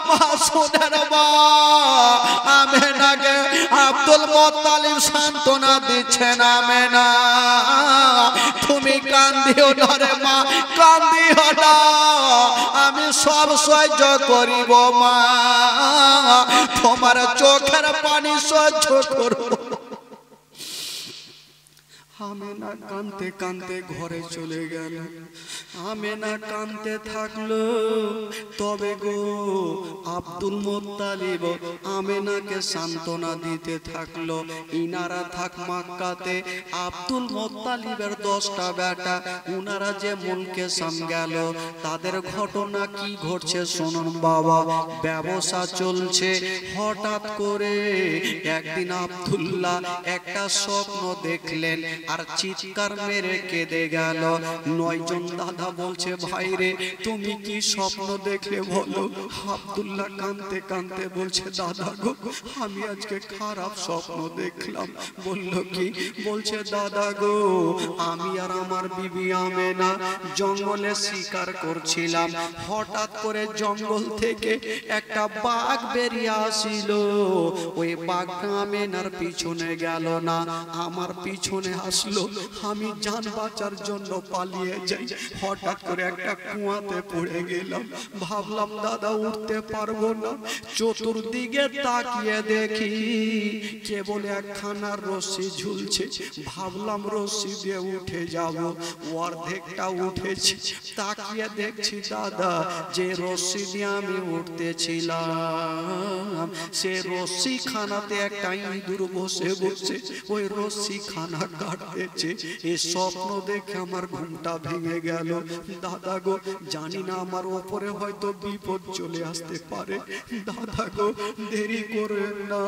মা শুনেন মা, আমেনাকে আব্দুল মুত্তালিব সান্ত্বনা দিচ্ছেন আমেনা তুমি কান্দিও না রে মা, কান্দিও না, আমি সব সহ্য করিব মা, তোমার চোখের পানি সহ্য করব। আমেনা কাঁদতে কাঁদতে ঘরে চলে গেল। আমেনা কাঁদতে থাকলো। তবে গো আব্দুল মুত্তালিব আমেনাকে সান্ত্বনা দিতে থাকলো। ইনারা থাক মক্কাতে, আব্দুল মুত্তালিবের 10টা বেটা, উনারা যে মুলকে সাম গেল, তাদের ঘটনা কি ঘটছে শুনুন বাবা। ব্যবসা চলছে, হঠাৎ করে একদিন আব্দুল্লাহ একটা স্বপ্ন দেখলেন আর চিৎকার মেরে কেঁদে গেল। 9 জন দাদা বলছে ভাই রে তুমি কি স্বপ্ন দেখলে বলো। আব্দুল্লাহ কাঁদতে কাঁদতে বলছে দাদা গো আমি আজকে খারাপ স্বপ্ন দেখলাম। বলল কি? বলছে দাদা গো আমি আর আমার বিবি আমেনা জঙ্গলে শিকার করছিলাম, হঠাৎ করে জঙ্গল থেকে একটা বাঘ বেরিয়ে আসিল। ওই বাঘটা আমেনার পিছনে গেল না, আমার পিছনে আসলো। আমি জান বাঁচার জন্য পালিয়ে যাই, হঠাৎ করে একটা কুয়াতে পড়ে গেলাম। ভাবলাম দাদা উঠতে পারবো না, চতুর্দিকে তাকিয়ে দেখি কেবল একখানা রশি ঝুলছে। ভাবলাম রশি দিয়ে উঠে যাব, অর্ধেকটা উঠেছি। তাকিয়ে দেখছি দাদা যে রশি দিয়ে আমি উঠতেছিলাম, সে রশি খানাতে একটা ইঁদুর বসে বসে ওই রশি খানা কাটতেছে। এই স্বপ্ন দেখে আমার ঘুমটা ভেঙে গেল। দাদা গো জানি না আমার ওপরে হয়তো বিপদ চলে আসতে পারে। দাদা গো দেরি করেন না,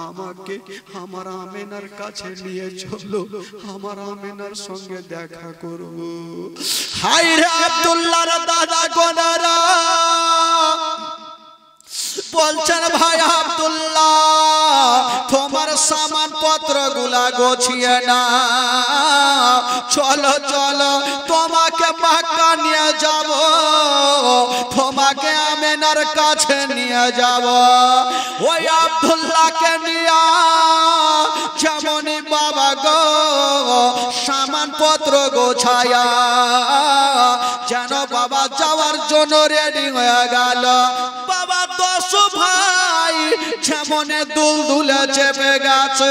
আমাকে আমার আমেনার কাছে নিয়ে চলো, আমার আমেনার সঙ্গে দেখা করব। হাই রে আব্দুল্লাহর দাদা গোনারা বলছেন ভাই আব্দুল্লাহ তোমার সামান পত্র গুলা গোছিয়ে না, চলো চলো তোমাকে মক্কা নিয়ে যাব, তোমাকে আমেনার কাছে নিয়ে যাব। ওই আব্দুল্লাহকে নিয়ে যেমনই বাবা গো সামান পত্র গোছায়া যেন বাবা যাওয়ার জন্য রেডি হয়ে গেল। বাবা 10 ভাই যেমনে দুলদুলে চেপে গেছে,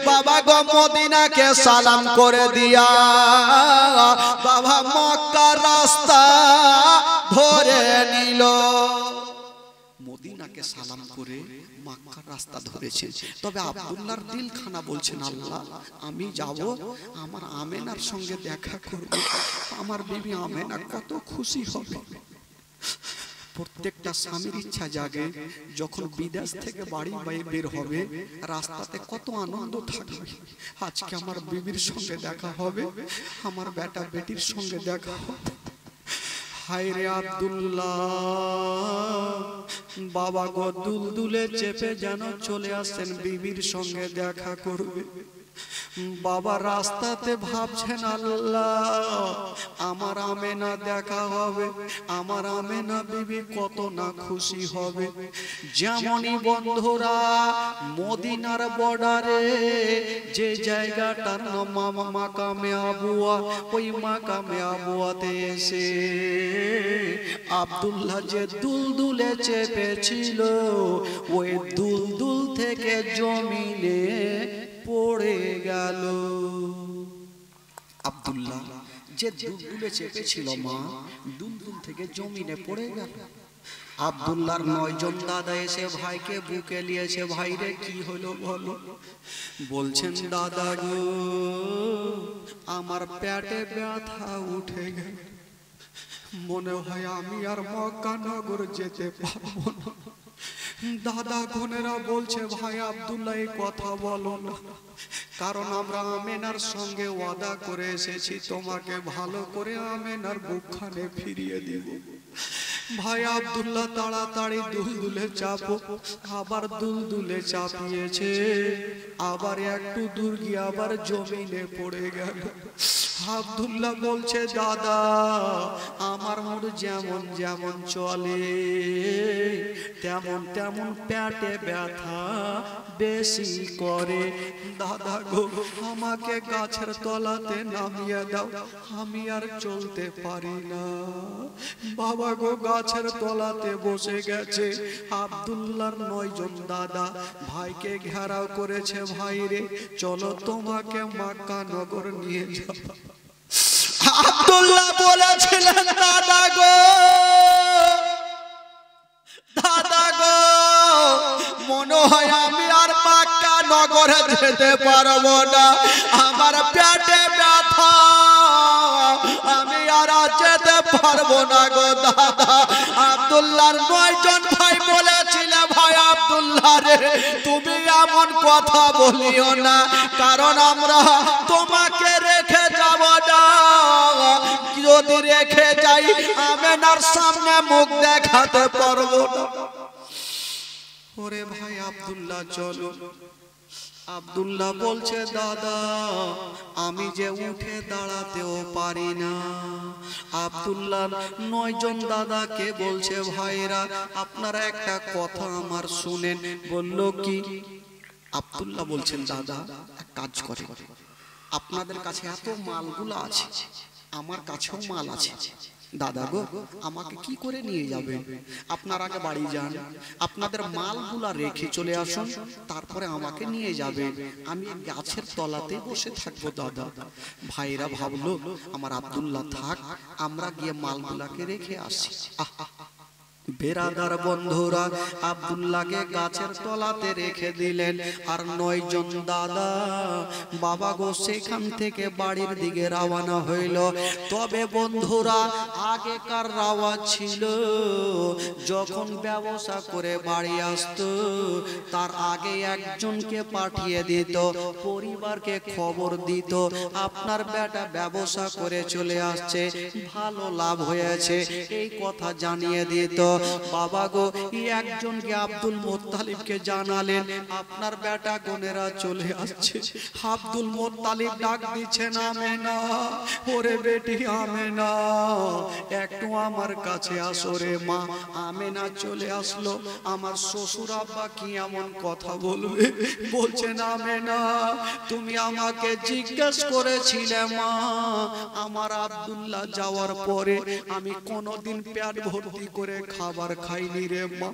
বাবা গো মদিনাকে সালাম করে দিয়া বাবা মক্কার রাস্তা ধরে নিল। মদিনাকে সালাম করে মক্কার রাস্তা ধরেছে। তবে আব্দুল্লাহর দিলখানা বলছেন আল্লাহ আমি যাব, আমার আমেনার সঙ্গে দেখা করব, আমার বিবি আমেনা কত খুশি হবে। প্রত্যেকটা স্বামীর ইচ্ছা জাগে যখন বিদেশ থেকে বাড়ি বের হবে রাস্তাতে কত আনন্দ থাকবে। আজকে আমার বিবির সঙ্গে দেখা হবে, আমার বেটা বেটির সঙ্গে দেখা হবে। হায় রে আব্দুল্লাহ বাবা গো দুলদুলে চেপে যেন চলে আসেন বিবির সঙ্গে দেখা করবে। বাবা রাস্তাতে ভাবছেন আল্লাহ আমার আমেনা দেখা হবে, আমার আমেনা বিবি কত না খুশি হবে। যেমনই বন্ধুরা মদিনার বর্ডারে যে জায়গাটার নাম মাকামে আবুয়া, ওই মাকামে আবুয়াতে এসে আব্দুল্লাহ যে দুলদুলে চেপেছিল ওই দুলদুল থেকে জমিনে পড়ে গেল। আব্দুল্লাহ যে দুলদুলে চেপেছিল মা, দুলদুল থেকে জমিনে পড়ে গেল। আব্দুল্লাহর 9 জন দাদা এসে ভাইকে বুকে নিয়েছে। ভাইরে কি হলো বলো? বলছেন দাদা গো, আমার পেটে ব্যথা উঠে গেল, মনে হয় আমি আর মক্কা নগর যেতে পারবো না। দাদা বোনেরা বলছে ভাই আব্দুল্লাহ এই কথা বলো না, কারণ আমরা আমেনার সঙ্গে ওয়াদা করে এসেছি তোমাকে ভালো করে আমেনার বুকখানে ফিরিয়ে দিব। ভাই আব্দুল্লাহ তাড়াতাড়ি দুলদুলে চাপো, আবার দুলদুলে চাপিয়েছে, আবার একটু দূর গিয়ে আবার জমিনে পড়ে গেল। আব্দুল্লাহ বলছে দাদা আমার মুড যেমন যেমন চলে তেমন তেমন পেটে ব্যথা বেশি করে। দাদা গো আমাকে গাছের তলাতে নামিয়ে দাও, আমি আর চলতে পারি না। বাবা গো গাছের তলাতে বসে গেছে। আব্দুল্লাহর 9 জন দাদা ভাইকে ঘেরাও করেছে। ভাই রে চলো তোমাকে মক্কা নগর নিয়ে যাব। আব্দুল্লাহ বলেছিলেন দাদা গো, দাদা গো মনে হয় আমি আর মক্কা নগরে যেতে পারবো না, আমার পেটে ব্যথা, আমি আর যেতে পারবো না গো দাদা। আব্দুল্লাহর 9 জন ভাই বলেছিল ভাই আব্দুল্লাহ রে তুমি এমন কথা বলিও না, কারণ আমরা তোমাকে রেখে যাব না, যদি রেখে যাই আমেনার সামনে মুখ দেখাতে পারবো না। ওরে ভাই আব্দুল্লাহ চলো। আব্দুল্লাহ বলছে দাদা আমি যে উঠে দাঁড়াতেও পারি না। আব্দুল্লাহ 9 জন দাদাকে বলছে ভাইরা আপনারা একটা কথা আমার শুনেন। বলল কি? আব্দুল্লাহ বলছেন দাদা এক কাজ করে, আপনাদের কাছে এত মালগুলো আছে, আমার কাছেও মাল আছে, দাদা গো আমাকে কি করে নিয়ে যাবেন? আপনারা আগে বাড়ি যান, আপনাদের মালগুলা রেখে চলে আসুন, তারপরে আমাকে নিয়ে যাবেন, আমি গাছের তলাতে বসে থাকবো দাদা। ভাইরা ভাবলো আমার আব্দুল্লাহ থাক, আমরা গিয়ে মালগুলাকে রেখে আসি। বেরাদার বন্ধুরা আব্দুল্লাহকে গাছের তলাতে রেখে দিলেন। আর 9 জন দাদা বাবা গো সেখান থেকে বাড়ির দিকে রওনা হইল। তবে বন্ধুরা আগেকার রাওয়াজ ছিল যখন ব্যবসা করে বাড়ি আসতো তার আগে একজনকে পাঠিয়ে দিত, পরিবারকে খবর দিত আপনার বেটা ব্যবসা করে চলে আসছে, ভালো লাভ হয়েছে, এই কথা জানিয়ে দিত। বাবা গো একজনকে আব্দুল মুত্তালিবকে জানালেন আপনার বেটা গোনেরা চলে আসছে। আব্দুল মুত্তালিব ডাক দিচ্ছেন আমেনা, ওরে বেটি আমেনা একটু আমার কাছে আসো রে মা। আমেনা চলে আসলো। আমার শ্বশুর আব্বা কি এমন কথা বলবে? বলছেন আমেনা তুমি আমাকে জিজ্ঞেস করেছিলে মা, আমার আব্দুল্লাহ যাওয়ার পরে আমি কোনোদিন পেট ভর্তি করে খাবার খাইনি রে মা,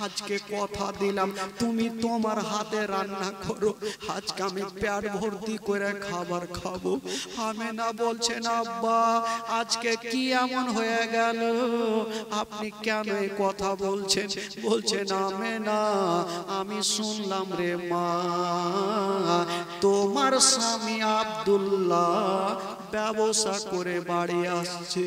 আজকে কথা দিলাম তুমি তোমার হাতে রান্না করো, আজকে আমি পেট ভর্তি করে খাবার খাবো। আমেনা বলছেন আব্বা আজকে কি এমন হয়ে গেল, আপনি কেন এই কথা বলছেন? বলছেন আমেনা আমি শুনলাম রে মা তোমার স্বামী আব্দুল্লাহ ব্যবসা করে বাড়ি আসছে।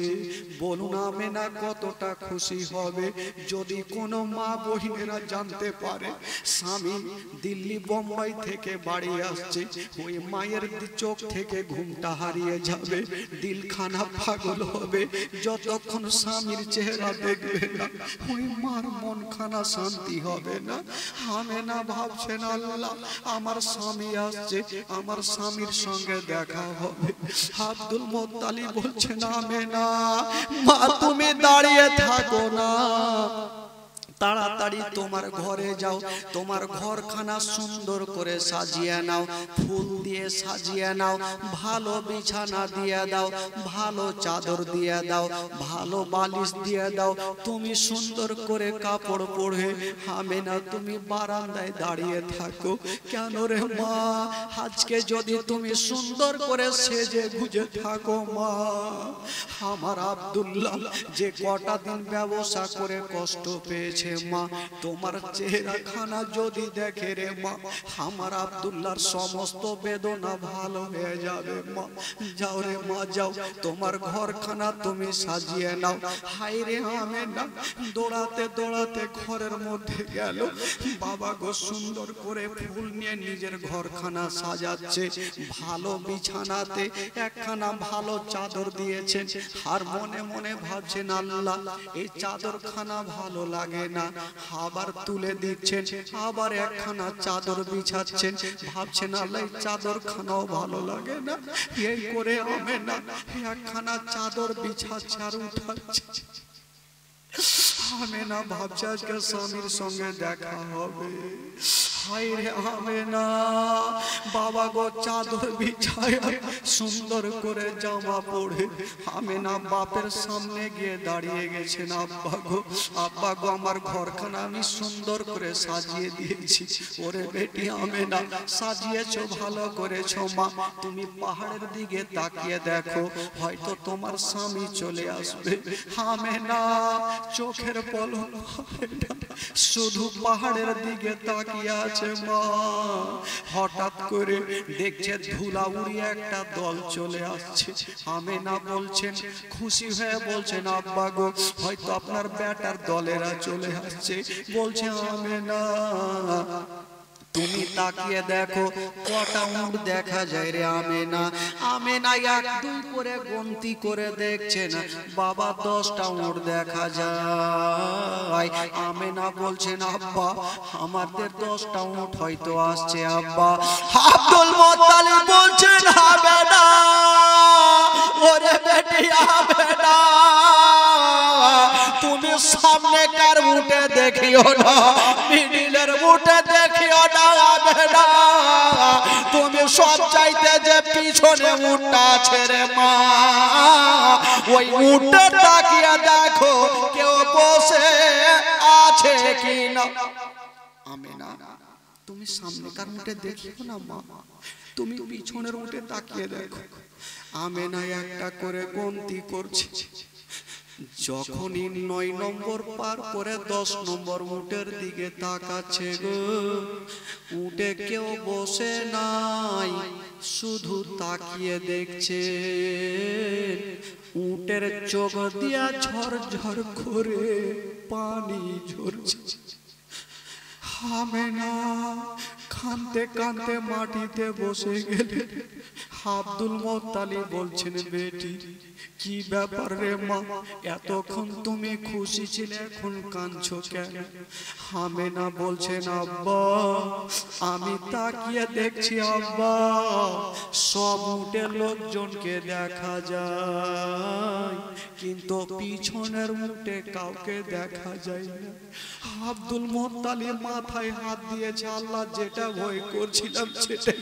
বলুন আমেনা কতটা খুশি হবে যদি কোনো মা বহিনেরা জানতে পারে স্বামী দিল্লি বোম্বাই থেকে বাড়ি আসছে। ওই মায়ের চোখ থেকে ঘুমটা হারিয়ে যাবে, দিলখানা পাগল হবে, যতক্ষণ স্বামীর চেহারা দেখবে না ওই মার মনখানা শান্তি হবে না। আমেনা ভাবছেন আল্লাহ আমার স্বামী আসছে, আমার স্বামীর সঙ্গে দেখা হবে। আব্দুল মুত্তালিব বলছেন আমেনা মা তুমি দাঁড়িয়ে থাকো না, তাড়াতাড়ি তোমার ঘরে যাও, তোমার ঘরখানা সুন্দর করে সাজিয়ে নাও, ফুল দিয়ে সাজিয়ে নাও, ভালো বিছানা দিয়ে দাও, ভালো চাদর দিয়ে দাও, ভালো বালিশ দিয়ে দাও। তুমি সুন্দর করে কাপড় পরে আমেনা তুমি বারান্দায় দাঁড়িয়ে থাকো। কেন রে মা, আজকে যদি তুমি সুন্দর করে সেজে গুজে থাকো মা, আমার আব্দুল্লাহ যে কটা দিন ব্যবসা করে কষ্ট পেয়েছে মা, তোমার চেহারাখানা যদি দেখে রে মা, আমার আব্দুল্লাহর সমস্ত বেদনা ভালো হয়ে যাবে মা। যাও রে মা যাও, তোমার ঘরখানা তুমি সাজিয়ে নাও। হাই রে আমেনা দৌড়াতে দৌড়াতে ঘরের মধ্যে গেল, বাবা গো সুন্দর করে ফুল নিয়ে নিজের ঘরখানা সাজাচ্ছে, ভালো বিছানাতে একখানা ভালো চাদর দিয়েছেন। আর মনে মনে ভাবছেন আল্লাহ এই চাদরখানা ভালো লাগে না, আবার তুলে দিচ্ছেন, আবার একখানা চাদর বিছাচ্ছেন, ভাবছেন আল্লাহ এই চাদরখানাও ভালো লাগে না। এই করে আমেনা একখানা চাদর বিছাচ্ছে আর উঠাচ্ছে। আমেনা ভাবছে আজকে স্বামীর সঙ্গে দেখা হবে। হায় রে আমেনা, বাবা গো চাদর বিছায় সুন্দর করে জামা পরে আমেনা বাপের সামনে গিয়ে দাঁড়িয়ে গেছেন। আব্বা গো, আব্বা গো আমার ঘরখানা আমি সুন্দর করে সাজিয়ে দিয়েছি। ওরে বেটি আমেনা সাজিয়েছো, ভালো করেছো মা। তুমি পাহাড়ের দিকে তাকিয়ে দেখো, হয়তো তোমার স্বামী চলে আসবে। আমেনা চোখের পলক শুধু পাহাড়ের দিকে তাকিয়ে আছে মা। হঠাৎ করে দেখছে ধুলা উড়িয়ে একটা দল চলে আসছে। আমেনা বলছেন, খুশি হয়ে বলছেন আব্বা গো হয়তো আপনার বেটার দলেরা চলে আসছে। বলছে আমেনা তুমি তাকিয়ে দেখো কটা উট দেখা যায় রে আমেনা। আমেনা এক দুই করে গন্তি করে দেখছেন, বাবা 10টা উট দেখা যায়। আমেনা বলছেন আব্বা আমাদের 10টা উট হয়তো আসছে আব্বা। আব্দুল মুত্তালিব বলছেন হবে না, ওরে বেটি হবে না, তুমি সামনে কার উঠে দেখিও না, মিডিলের উঠে দেখিও না, হবে না। তুমি সব চাইতে যে পিছনে উঠটা আছে রে মা, ওই উঠে তাকিয়ে দেখো কেউ বসে আছে কি না। আমেনা তুমি সামনে কার উঠে দেখিও না মা, তুমি পিছনের উঠে তাকিয়ে দেখো। আমেনা একটা করে গন্তি করছে। যখনই 9 নম্বর পার করে 10 নম্বর উটের দিকে তাকাচ্ছে গো, উটে কেউ বসে নাই, শুধু তাকিয়ে দেখছে। উটের চোখ দিয়া ঝরঝর করে পানি ঝরছে। আমেনা কাঁদতে কাঁদতে মাটিতে বসে গেলে। আব্দুল মুত্তালিব বলছেন বেটি কি ব্যাপার রে মা, এতক্ষণ তুমি খুশি ছিলে এখন কাঁদছো কেন? আমেনা বলছেন আব্বা আমি তাকিয়ে দেখছি আব্বা সব উটের লোকজনকে দেখা যায় কিন্তু পিছনের উটে কাউকে দেখা যায় না। আব্দুল মুত্তালিব মাথায় হাত দিয়েছে, আল্লাহ যেটা ভয় করছিলাম সেটাই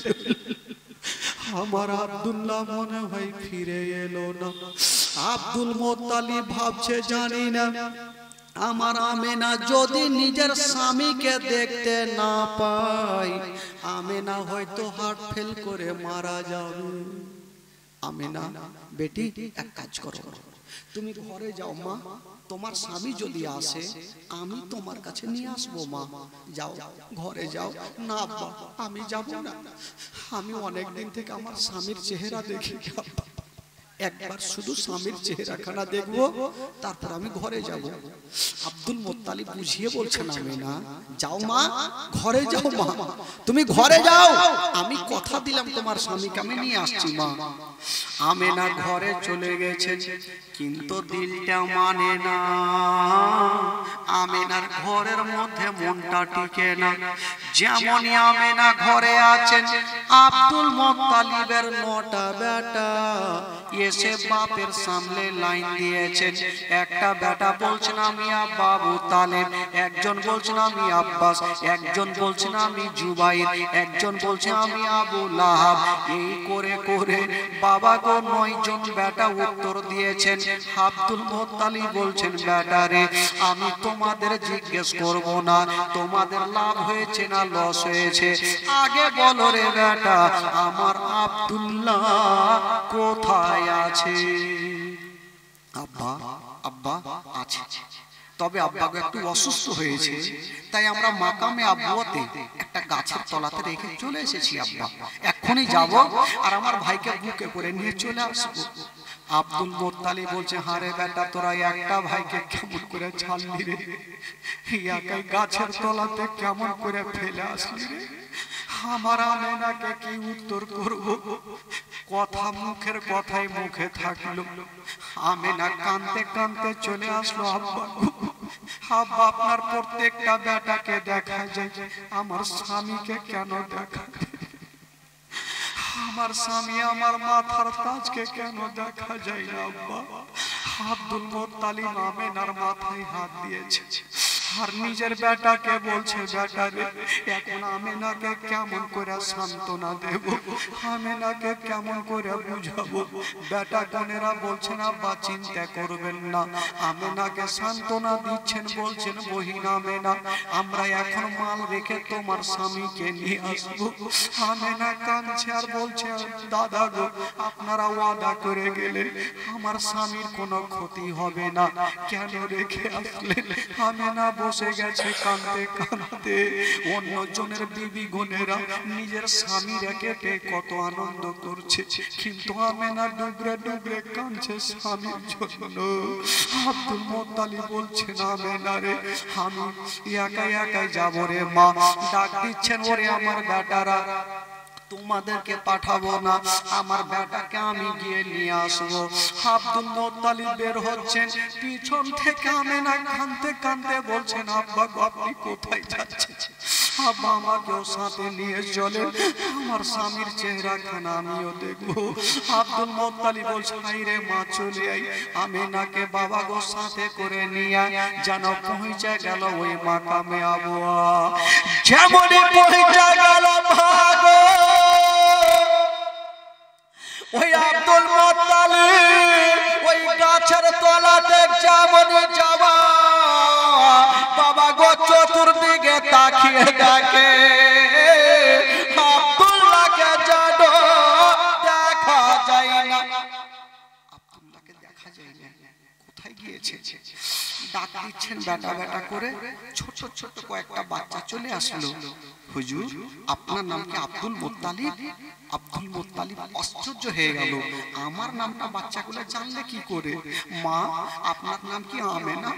আমার আব্দুল্লাহ মনে হয় ফিরে এলো না। আব্দুল মুত্তালিব ভাবছে জানি না আমার আমেনা যদি নিজের স্বামীকে দেখতে না পায় আমেনা হয়তো হার্ট ফেল করে মারা যাবে। আমেনা বেটি এক কাজ করো, তুমি ঘরে যাও মা, তোমার স্বামী যদি আসে আমি তোমার কাছে নিয়ে আসবো মা। যাও ঘরে যাও। না আব্বা আমি যাব না, আমি অনেক দিন থেকে আমার স্বামীর চেহারা দেখি, একবার শুধু স্বামীর চেহারাখানা দেখবো তারপর আমি ঘরে যাব। আব্দুল মুত্তালিব বুঝিয়ে বলছেন আমেনা যাও মা, ঘরে যাও মা, তুমি ঘরে যাও, আমি কথা দিলাম তোমার স্বামীকে আমি নিয়ে আসছি মা। আমেনা ঘরে চলে গেছেন কিন্তু দিলটা মানে না, আমেনার ঘরের মধ্যে মনটা টিকে না। যেমনই আমেনা ঘরে আছেন আব্দুল মুত্তালিবের 9টা বেটা এসে বাপের সামনে লাইন দিয়েছেন। একটা বেটা বলছেন আমি আবু তালেব, একজন বলছেন আমি আব্বাস, একজন বলছেন আমি জুবাইর, একজন বলছেন আমি আবু লাহাব। এই করে করে বাবা গো 9 জন বেটা উত্তর দিয়েছেন। আব্দুল মুত্তালিব বলছেন বেটা রে, আমি তোমাদের জিজ্ঞেস করব না তোমাদের লাভ হয়েছে না লস হয়েছে, আগে বলো রে বেটা আমার আব্দুল্লাহ কোথায় আছে? আব্বা আব্বা আছে, তবে আব্বাকে একটু অসুস্থ হয়েছে, তাই আমরা মাকামে আব্বুতে একটা গাছের তলাতে রেখে চলে এসেছি। আব্বা এখনই যাব আর আমার ভাইকে বুকে করে নিয়ে চলে আসবো। আব্দুল মুত্তালিব বলছে হারে বেটা তোরা একটা ভাইকে কেমন করে ছাড়লি রে, একাই গাছের তলাতে কেমন করে ফেলে আসলি রে? আমার আমেনাকে কি উত্তর করব? কথা মুখের কথাই মুখে থাকলো। আমেনা কাঁদতে কাঁদতে চলে আসলো। আব্বা আব্বা আপনার প্রত্যেকটা বেটাকে দেখা যায়, আমার স্বামীকে কেন দেখা? আমার স্বামী আমার মাথার তাজকে কেন দেখা যায় না? আব্বা আব্দুল মুত্তালিব আমেনার মাথায় হাত দিয়েছে আর নিজের বেটাকে বলছে বেটা রে এখন আমেনাকে কেমন করে সান্ত্বনা দেব, আমেনাকে কেমন করে বুঝাবো? বেটা বোনেরা বলছেন আব্বা চিন্তা করবেন না, আমেনাকে সান্ত্বনা দিচ্ছেন, বলছেন বহিন আমেনা আমরা এখন মাল রেখে তোমার স্বামীকে নিয়ে আসবো। আমেনা কাঁদছে আর বলছে দাদা গো আপনারা ওয়াদা করে গেলেন আমার স্বামীর কোনো ক্ষতি হবে না, কেন রেখে আসলেন? আমেনা বসে গেছে কাঁদতে কাঁদতে। অন্য জনের বিবি গুনেরা নিজের স্বামী রেখে কত আনন্দ করছে, কিন্তু আমেনা ডুবরে ডুবরে কাঁদছে স্বামীর জন্য। আব্দুল মুত্তালিব বলছেন আমেনা রে আমি একা একাই যাব রে মা। ডাক দিচ্ছেন ওরে আমার বেটারা তোমাদেরকে পাঠাবো না, আমার বেটাকে আমি গিয়ে নিয়ে আসবো। আব্দুল মুত্তালিব বের হচ্ছেন, পিছন থেকে আমেনা কাঁদতে কাঁদতে বলছেন আব্বা আপনি কোথায় যাচ্ছেন? আব্বা আমাকেও সাথে নিয়ে চলেন, আমার স্বামীর চেহারা খানা আমিও দেখবো। আব্দুল মুত্তালিব বলছে হাইরে মা চলে আই। আমেনাকে বাবা গো সাথে করে নিয়ে যেন পৌঁছে গেল ওই মাকামে আবুয়া। যেমনই পৌঁছে গেল ভাগো ওই আব্দুল মুত্তালিব ওই গাছের তলাতে যেমনই যাওয়া বাবা গো চতুর্দিকে তাকিয়ে দেখে আব্দুল্লাহকে যেন দেখা যায় না। আব্দুল্লাহকে দেখা যায় না, কোথায় গিয়েছে? ডাক দিচ্ছেন বেটা বেটা করে, ছোট ছোট কয়েকটা বাচ্চা চলে আসলো। হুজুর আপনার নাম কি আব্দুল মুত্তালিব? আব্দুল মুত্তালিব আশ্চর্য হয়ে গেল, আমার নামটা বাচ্চাগুলো জানলে কি করে? মা আপনার নাম কি আমেনা?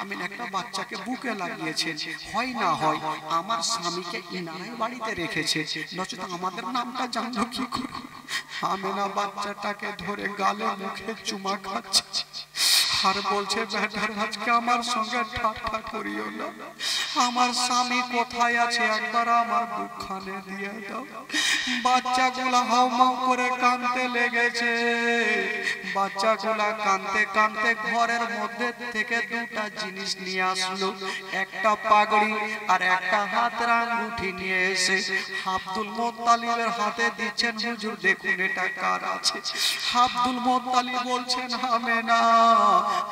আমেনা একটা বাচ্চাকে বুকে লাগিয়েছে, হয় না হয় আমার স্বামীকে ইনারাই বাড়িতে রেখেছে, নচেত আমাদের নামটা জানলো কি করে? আমেনা বাচ্চাটাকে ধরে গালে মুখে চুমা খাচ্ছে আর বলছে বেটার আজকে আমার সঙ্গে ঠাট্টা করিও না, আমার স্বামী কোথায় আছে একবার আমার দুঃখানে দিয়ে দাও। বাচ্চাগুলা হাউমাউ করে কাঁদতে লেগেছে। বাচ্চাগুলা কাঁদতে কাঁদতে ঘরের মধ্যে থেকে দুটা জিনিস নিয়ে আসলো, একটা পাগড়ি আর একটা হাতের আঙ্গুঠি নিয়ে এসে আব্দুল মুত্তালিবের হাতে দিচ্ছেন। হুজুর দেখুন এটা কার আছে? আব্দুল মুত্তালিব বলছেন আমেনা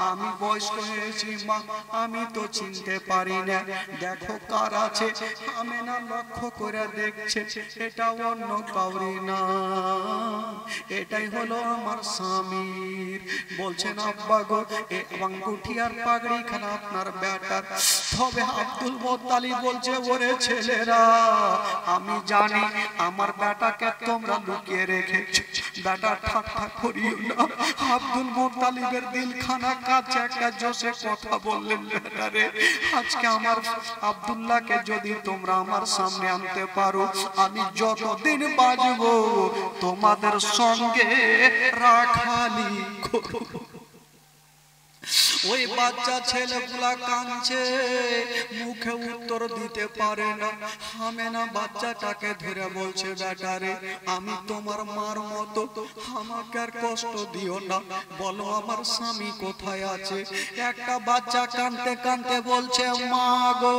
আমি বয়স্ক হয়েছি মা, আমি তো চিনতে পারি না, দেখো কার আছে। আমেনা লক্ষ্য করে দেখছে এটা অন্য কাউরি না, এটাই হলো আমার স্বামীর। বলছেন আব্বা গো এই আঙ্গুঠি আর পাগড়ি খানা আপনার বেটার। তবে আব্দুল মুত্তালিব বলছে ওরে ছেলেরা আমি জানি আমার বেটাকে তোমরা লুকিয়ে রেখেছো, বেটা ঠাট্টা করিও না। আব্দুল মুত্তালিবের দিলখানা কাছে একটা জোশে কথা বললেন বেটারে আজকে আমার আব্দুল্লাহকে যদি তোমরা আমার সামনে আনতে পারো আমি যতদিন বাঁচবো তোমাদের সঙ্গে রাখালি করব। ওই বাচ্চা ছেলেগুলা কাঁদছে, মুখে উত্তর দিতে পারে না। আমেনা বাচ্চাটাকে ধরে বলছে, বেটারে আমি তোমার মার মতো, আমাকে আর কষ্ট দিও না, বলো আমার স্বামী কোথায় আছে। একটা বাচ্চা কাঁদতে কাঁদতে বলছে, মা গো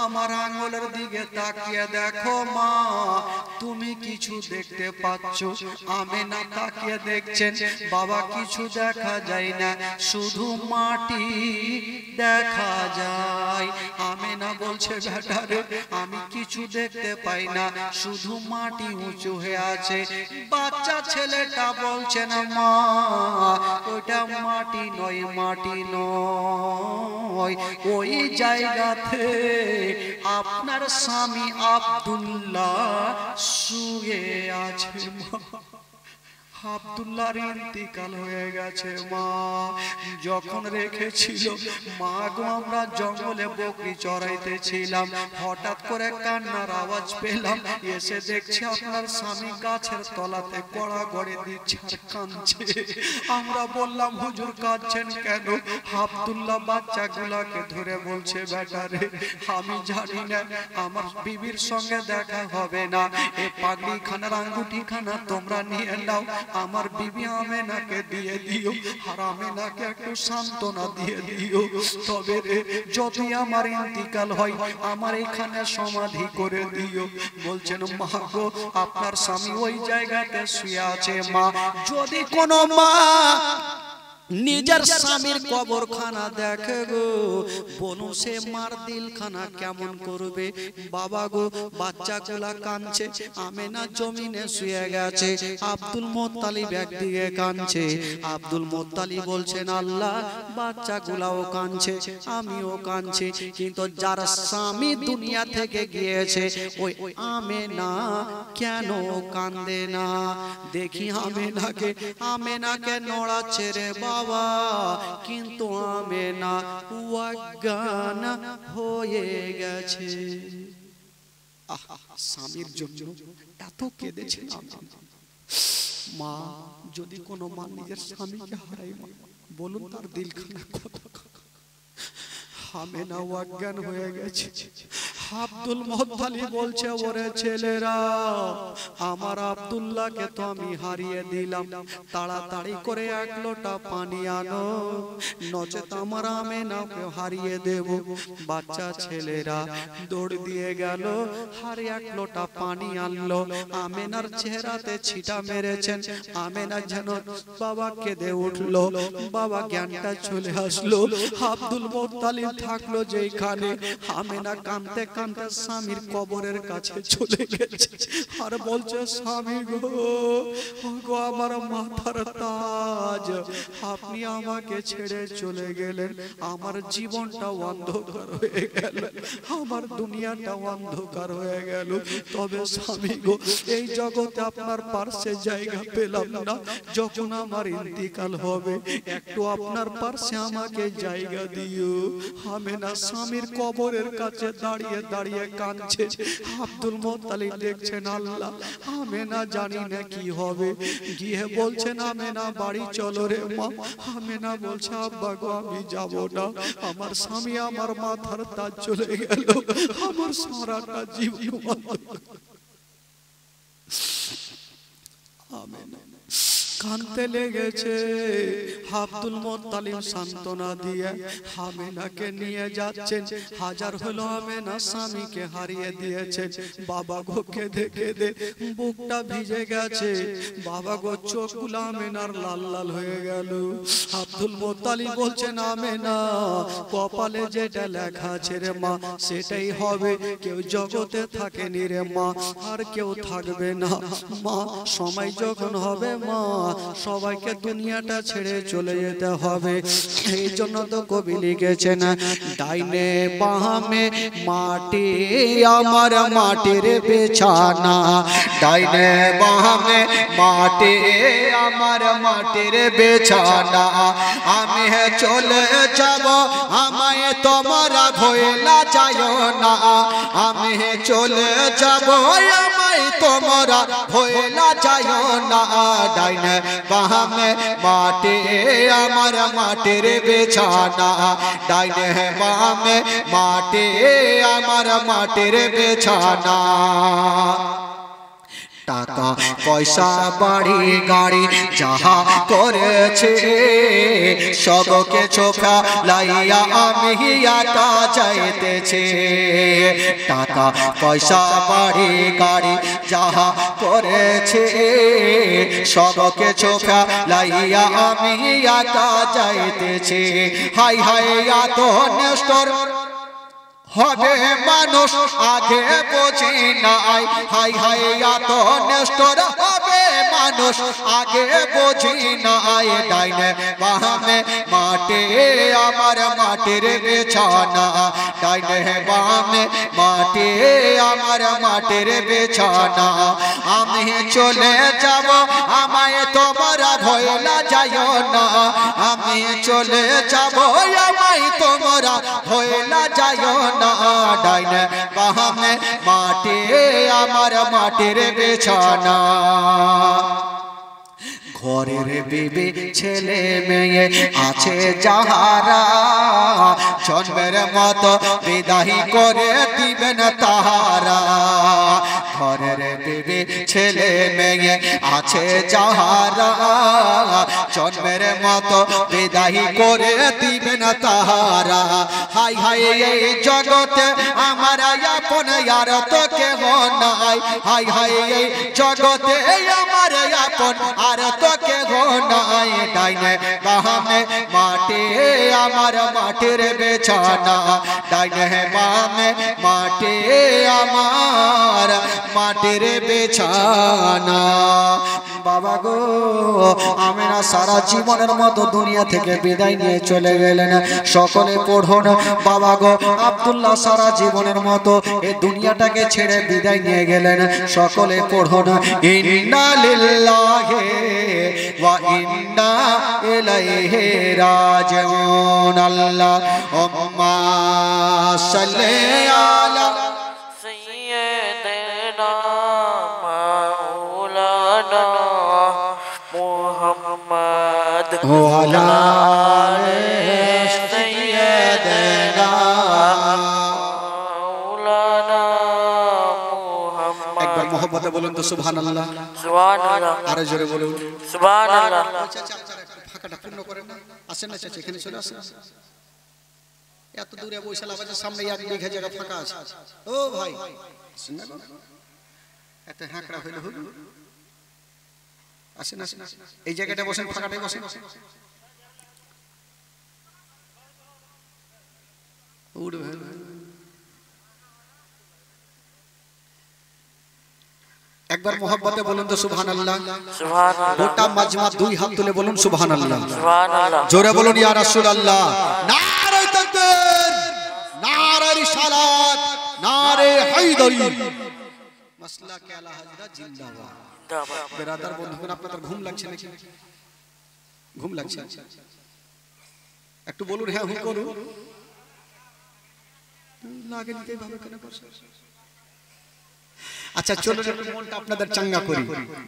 আমার আঙ্গুলের দিকে তাকিয়ে দেখো মা, তুমি কিছু দেখতে পাচ্ছ? আমেনা তাকিয়ে দেখছেন, বাবা কিছু দেখা যায় না, শুধু মাটি দেখা যায়। আমেনা বলছে, বেটারে আমি কিছু দেখতে পাই না, শুধু মাটি উঁচু হয়ে আছে। বাচ্চা ছেলেটা বলছে, না মা ওটা মাটি নয়, মাটি নয়, ওই জায়গাতে আপনার স্বামী আব্দুল্লাহ শুয়ে আছে। মা আব্দুল্লাহর ইন্তিকাল হয়ে গেছে মা। যখন রেখেছিল মা গো আমরা জঙ্গলে বকরি চড়াইতেছিলাম, হঠাৎ করে কান্নার আওয়াজ পেলাম, এসে দেখছি আপনার স্বামী গাছের তলাতে গড়াগড়ি দিচ্ছে আর কাঁদছে। আমরা বললাম, হুজুর কাঁদছেন কেন? আব্দুল্লাহ বাচ্চাগুলাকে ধরে বলছে, বেটারে আমি জানি না আমার বিবির সঙ্গে দেখা হবে না, এ পাগড়ি খানার আঙ্গুটি খানা তোমরা নিয়ে নাও, আমার বিবি আমেনাকে দিয়ে দিও, আর আমেনাকে একটু সান্ত্বনা দিয়ে দিও। তবে রে যদি আমার ইন্তিকাল হয় আমার এখানে সমাধি করে দিও। বলছেন, মা গো আপনার স্বামী ওই জায়গাতে শুয়ে আছে। মা যদি কোনো মা নিজের স্বামীর কবরখানা দেখে গো, বলুন সে মার দিলখানা কেমন করবে? বাবা গো বাচ্চাগুলা কাঁদছে, আমেনা জমিনে শুয়ে গেছে, আব্দুল মুত্তালিব একদিকে কাঁদছে। আব্দুল মুত্তালিব বলছেন, আল্লাহ বাচ্চাগুলাও কাঁদছে, আমিও কাঁদছি, কিন্তু যার স্বামী দুনিয়া থেকে গিয়েছে ওই আমেনা কেন কাঁদে না? দেখি আমেনাকে নড়াচ্ছে রে বাবা, কিন্তু আমেনা অজ্ঞান হয়ে গেছে। স্বামীর জন্য এত কেঁদেছে মা। যদি কোনো মা নিজের স্বামীকে হারাই, বলুন তার দিলখানা কত। আমেনা অজ্ঞান হয়ে গেছে। আব্দুল মুত্তালিব বলছে, ওরে ছেলেরা আমার আব্দুল্লাহকে তো আমি হারিয়ে দিলাম, তাড়াতাড়ি করে এক লোটা পানি আনো, নচেত আমার আমেনাকে হারিয়ে দেব। বাচ্চা ছেলেরা দৌড় দিয়ে গেল, আর এক লোটা পানি আনলো, আমেনার চেহারাতে ছিটা মেরেছেন। আমেনা যেন বাবা কেঁদে উঠলো, বাবা জ্ঞানটা চলে আসলো। আব্দুল মুত্তালিব থাকলো যেখানে, আমেনা কাঁদতে কাঁদতে স্বামীর কবরের কাছে চলে গেছে, আর বলছে, স্বামী গো আমার মাথার তাজ, আপনি আমাকে ছেড়ে চলে গেলেন, আমার জীবনটা অন্ধকার হয়ে গেল, আমার দুনিয়াটা অন্ধকার হয়ে গেল। তবে স্বামী গো এই জগতে আপনার পার্শ্বে জায়গা পেলাম না, যখন আমার ইন্তিকাল হবে একটু আপনার পার্শ্বে আমাকে জায়গা দিও। আমেনা স্বামীর কবরের কাছে দাঁড়িয়ে দাঁড়িয়ে কাঁদছে। আব্দুল মুত্তালিব দেখছেন, আল্লাহ আমেনা জানি না কি হবে, গিয়ে বলছেন, আমেনা বাড়ি চলো রে মা। আমেনা বলছে, আব্বা গো আমি যাব না, আমার স্বামী আমার মাথার তাজ চলে গেল, আমার সারাটা জীবন। আমেনা কাঁদতে লেগেছে। আব্দুল মুত্তালিব সান্ত্বনা দিয়ে আমেনাকে নিয়ে যাচ্ছেন। হাজার হলো আমেনা স্বামীকে হারিয়ে দিয়েছেন। বাবা গো কেঁদে কেঁদে বুকটা ভিজে গেছে, বাবা গো চোখগুলো আমেনার লাল লাল হয়ে গেল। আব্দুল মুত্তালিব বলছেন, আমেনা কপালে যেটা লেখা আছে রে মা সেটাই হবে, কেউ জগতে থাকেনি রে মা, আর কেউ থাকবে না মা। সময় যখন হবে মা সবাইকে দুনিয়াটা ছেড়ে চলে যেতে হবে। এই জন্য তো কবি লিখেছেন, ডাইনে বামে মাটি আমার মাটির বিছানা, ডাইনে বামে মাটি আমার মাটির বিছানা, আমি চলে যাব আমায় তোমরা ভুলে যাও না, আমি চলে যাব আমায় আমায় তোমরা ভোলা যায় না ডাইনে বামে মাটি আমার মাটির বিছানা ডাইনে বামে মাটি আমার মাটির বিছানা টাকা পয়সা বাড়ি গাড়ি যাহা করেছে সবকে ছোফা লাইয়া আমি একা যাইতেছে টাকা পয়সা বাড়ি গাড়ি যাহা করেছে সবকে ছোফা লাইয়া আমি একা যাইতেছে হাই হাই এত নেস্টর হবে মানুষ আগে বোঝে নাই হাই হাই এত নেস্টর হবে মানুষ আগে বোঝে নাই ডাইনে বামে মাটি আমার মাটির বিছানা ডাইনে বামে মাটি আমার মাটির বিছানা আমি চলে যাব আমায় তোমরা ভোলা যায় না আমি চলে যাব আমায় তোমরা ভোলা যায় না ডাইনে বামে মাটি আমার মাটির বিছানা ঘরের বিবি ছেলে মেয়ে আছে যাহারা জন্মের মতো বিদায় করে দিবেন তাহারা ঘরের বিবি ছেলে মেয়ে আছে যাহারা জন্মের মতো বিদায় করে দিবেন তাহারা হাই হাই এই জগতে আমার আপন আর তো কেহ নাই হাই হাই এই জগতে আমার আপন আর তো কেহ নাই ডাইনে বামে মাটি আমার মাটির বিছানা ডাইনে বামে মাটি আমার মাটির বিছানা বাবা গো আমি না সারা জীবনের মতো দুনিয়া থেকে বিদায় নিয়ে চলে গেলেন সকলে পড়ুন বাবা গো আব্দুল্লাহ সারা জীবনের মতো এই দুনিয়াটাকে ছেড়ে বিদায় নিয়ে গেলেন সকলে পড়ুন ইন্না লিল্লাহি ওয়া ইন্না ইলাইহি রাজিউন আল্লাহুম্মা সাল্লি আলা সাইয়্যিদিনা মাওলানা মুহাম্মদ ওয়া আলা আলি সাইয়্যিদিনা মাওলানা মুহাম্মদ একবার মোহব্বতে বলুন তো সুবহানাল্লাহ সুবহানাল্লাহ আরো জোরে বলুন সুবহানাল্লাহ ফাঁকাটা পূর্ণ করেন না আসেন না চাচা এখানে চলে আসেন এত দূরে বৈশাল আবাজের সামনে এক বিঘা জায়গা ফাঁকা আছে ও ভাই আসেন না এত হাঁকড়া হইল হল আসেন আসেন এই জায়গাটা বসেন ফাঁকাটাই বসেন উঠবে একবার মোহব্বতে বলুন তো সুবহানাল্লাহ সুবহানাল্লাহ গোটা মাজমা দুই হাত তুলে বলুন সুবহানাল্লাহ সুবহানাল্লাহ জোরে বলুন ইয়া রাসূলুল্লাহ নারে তাকবীর নারে রিসালাত নারে হায়দারি মাসলা কে আলা হযরত জিন্দাবাদ বেরাদার বন্ধুগণ আপনাদের ঘুম লাগছে নাকি ঘুম লাগছে একটু বলুন হ্যাঁ হুম করুন লাগে নিতে ভাবে কেন করছে আচ্ছা চলুন একটু মনটা আপনাদের চাঙ্গা করি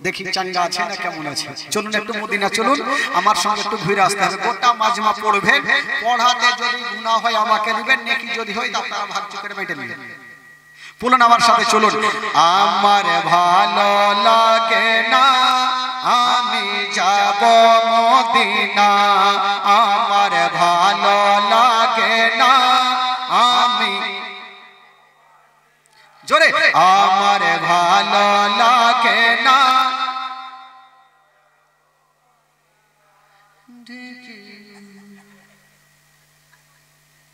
দেখি চাঙ্গা আছে না কেমন আছে চলুন একটু মদিনা চলুন আমার সঙ্গে একটু ঘুরে আসতে হবে গোটা মাজমা পড়বেন পড়াতে যদি গুনাহ হয় আমাকে দিবেন নেকি যদি হয় তা আপনারা ভাগ করে মেটে নেবেন বলুন আমার সাথে চলুন আমার ভালো লাগে না আমি যাব মদিনা আমার ভালো লাগে না আমি জোরে আমার ভালো লাগে না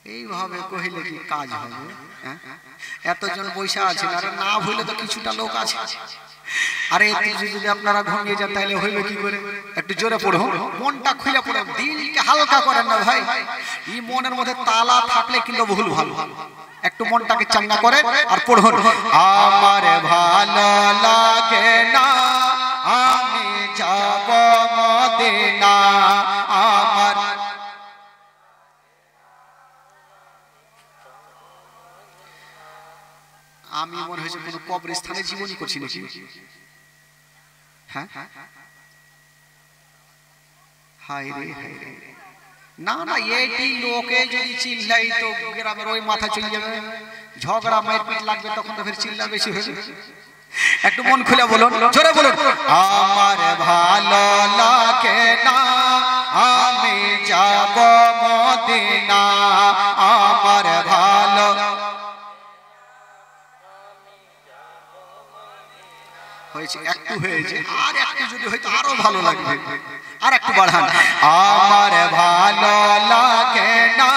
এইভাবে কহিলে কি কাজ হবে এতজন বৈশা আছেন আর না হইলে তো কিছুটা লোক আছে আরে যদি আপনারা ঘুমিয়ে যান তাহলে হইবে কি করে একটু জোরে পড়ো মনটা খুলে পড়ো দিলকে হালকা করেন না ভাই এই মনের মধ্যে তালা থাকলে কিন্তু ভুল ভালো একটু মনটাকে চাঙ্গা করে আর পড়ুন আমার ভালো লাগে না আমি যাব মদিনা আমার আমি মনে হয়েছে কোনো কবরস্থানে জীবনী করছি নাকি? হ্যাঁ, হায় রে হায় রে, না না, এইটি লোকে যদি চিল্লাই তো গ্রামের ওই মাথা চলে যাবে, ঝগড়া মারপিট লাগবে, তখন তো ফের চিল্লা বেশি হয়ে যাবে। একটু মন খুলে বলুন, জোরে বলুন। আমার ভালো লাগে না আমি যাব মদিনা, আমার ভালো হয়েছে, একটু হয়েছে, আর একটু যদি হয়তো আরো ভালো লাগবে, আর একটু বাড়ান। আমার ভালো লাগে না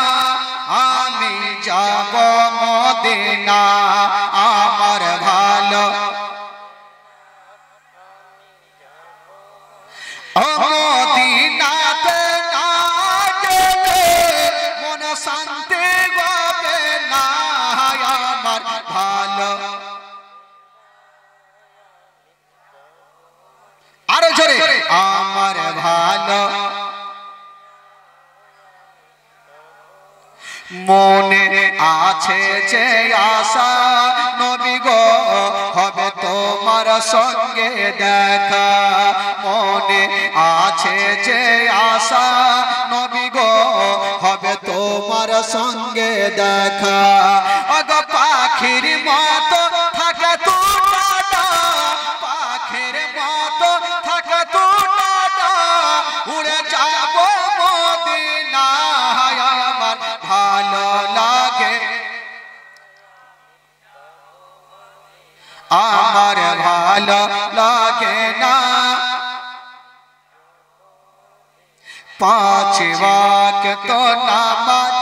আমি যাব মদিনা, আমার ভালো মদিনাতে না গেলে মন শান্তি হবে না, আমার ভালো আরো জোরে, আমার ভালো মনে আছে যে আশা নবী গো হবে তোমার সঙ্গে দেখা, মনে আছে যে আশা নবী গো হবে তোমার সঙ্গে দেখা, অগ পাখির মতো থাকে তোমরা, পাখির মতো থাকে তোমরা, উড়ে যাব মদিনায়, আমার ভালো লাগে, আমার ভালো লাগে না পাঁচ ওয়াক্ত নামাজ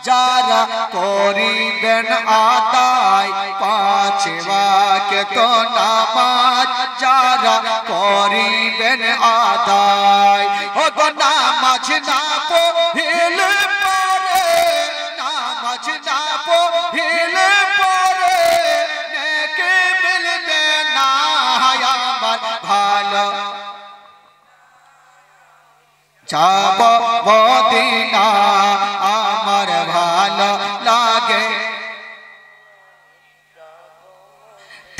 যারা করিবেন আদায়, পাঁচ ওয়াক্ত নামাজ যারা করিবেন আদায়, ও গো নামাজ না পড়লে পরে, নামাজ না পড়লে পরে নেকি মিলবে না, আমার ভালো যাব মদিনা, আমার ভালো লাগে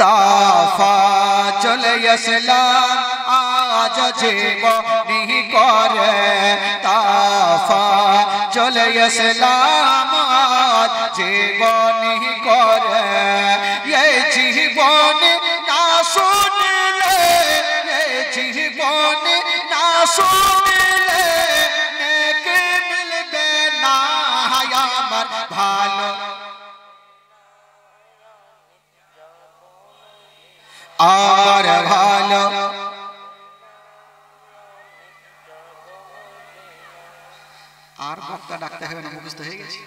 তাফাজুল ইসলাম আজ জীবনী করে, তাফাজুল ইসলাম আজ জীবনী করে, এই জীবনী না শুনলে, এই জীবনী না শুনলে নেকি মিলবে না, আমার ভালো আমার ভালো আর বক্তা ডাকতে হবে না, মুখস্থ হয়ে গেছে।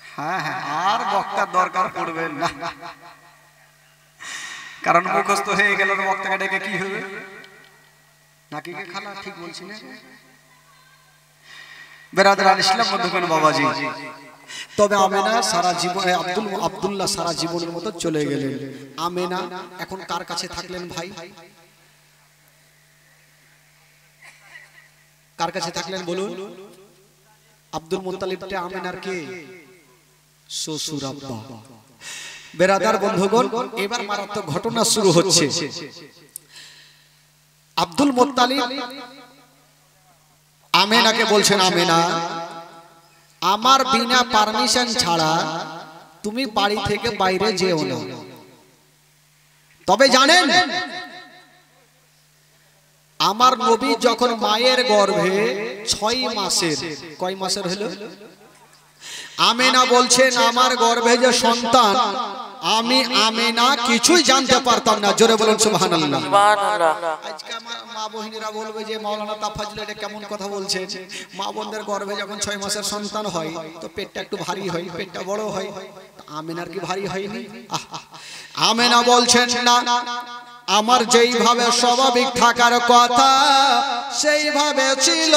হ্যাঁ হ্যাঁ, আর বক্তার দরকার পড়বে না, কারণ মুখস্থ হয়ে গেল বক্তাকে ডেকে কি হবে, নাকি খালা ঠিক বলছি না? বেরাদরান ইসলাম বন্ধুগণ বাবাজি, তবে আমেনা সারা জীবন, আব্দুল্লাহ সারা জীবনের মতো চলে গেলেন। আমেনা এখন কার কাছে থাকলেন ভাই? কার কাছে থাকলেন বলুন? আব্দুল মুত্তালিবটা আমেনার কে? শ্বশুর আব্বা। বেরাদার বন্ধুগণ, এবার মারাত্মক ঘটনা শুরু হচ্ছে। আব্দুল মুত্তালিব আমেনাকে বলছেন, আমেনা আমার বিনা পারমিশন ছাড়া তুমি বাড়ি থেকে বাইরে যেও না। তবে জানেন, আমার নবী যখন মায়ের গর্ভে 6 মাসের, কয় মাসের হলো? আমেনা বলছেন আমার গর্ভে যে সন্তান, আমি আমেনা কিছুই জানতে পারতাম না। জোরে বলুন সুবহানাল্লাহ। আজকে আমার মা বহিনীরা বলবে যে মাওলানা তাফাজ্জুল এটা কেমন কথা বলছে? মা বোনদের গর্ভে যখন 6 মাসের সন্তান হয় তো পেটটা একটু ভারী হয়, পেটটা বড় হয়। আমেনার কি ভারী হয়নি? আমেনা বলছেন না, আমার যেইভাবে স্বাভাবিক থাকার কথা সেইভাবে ছিল,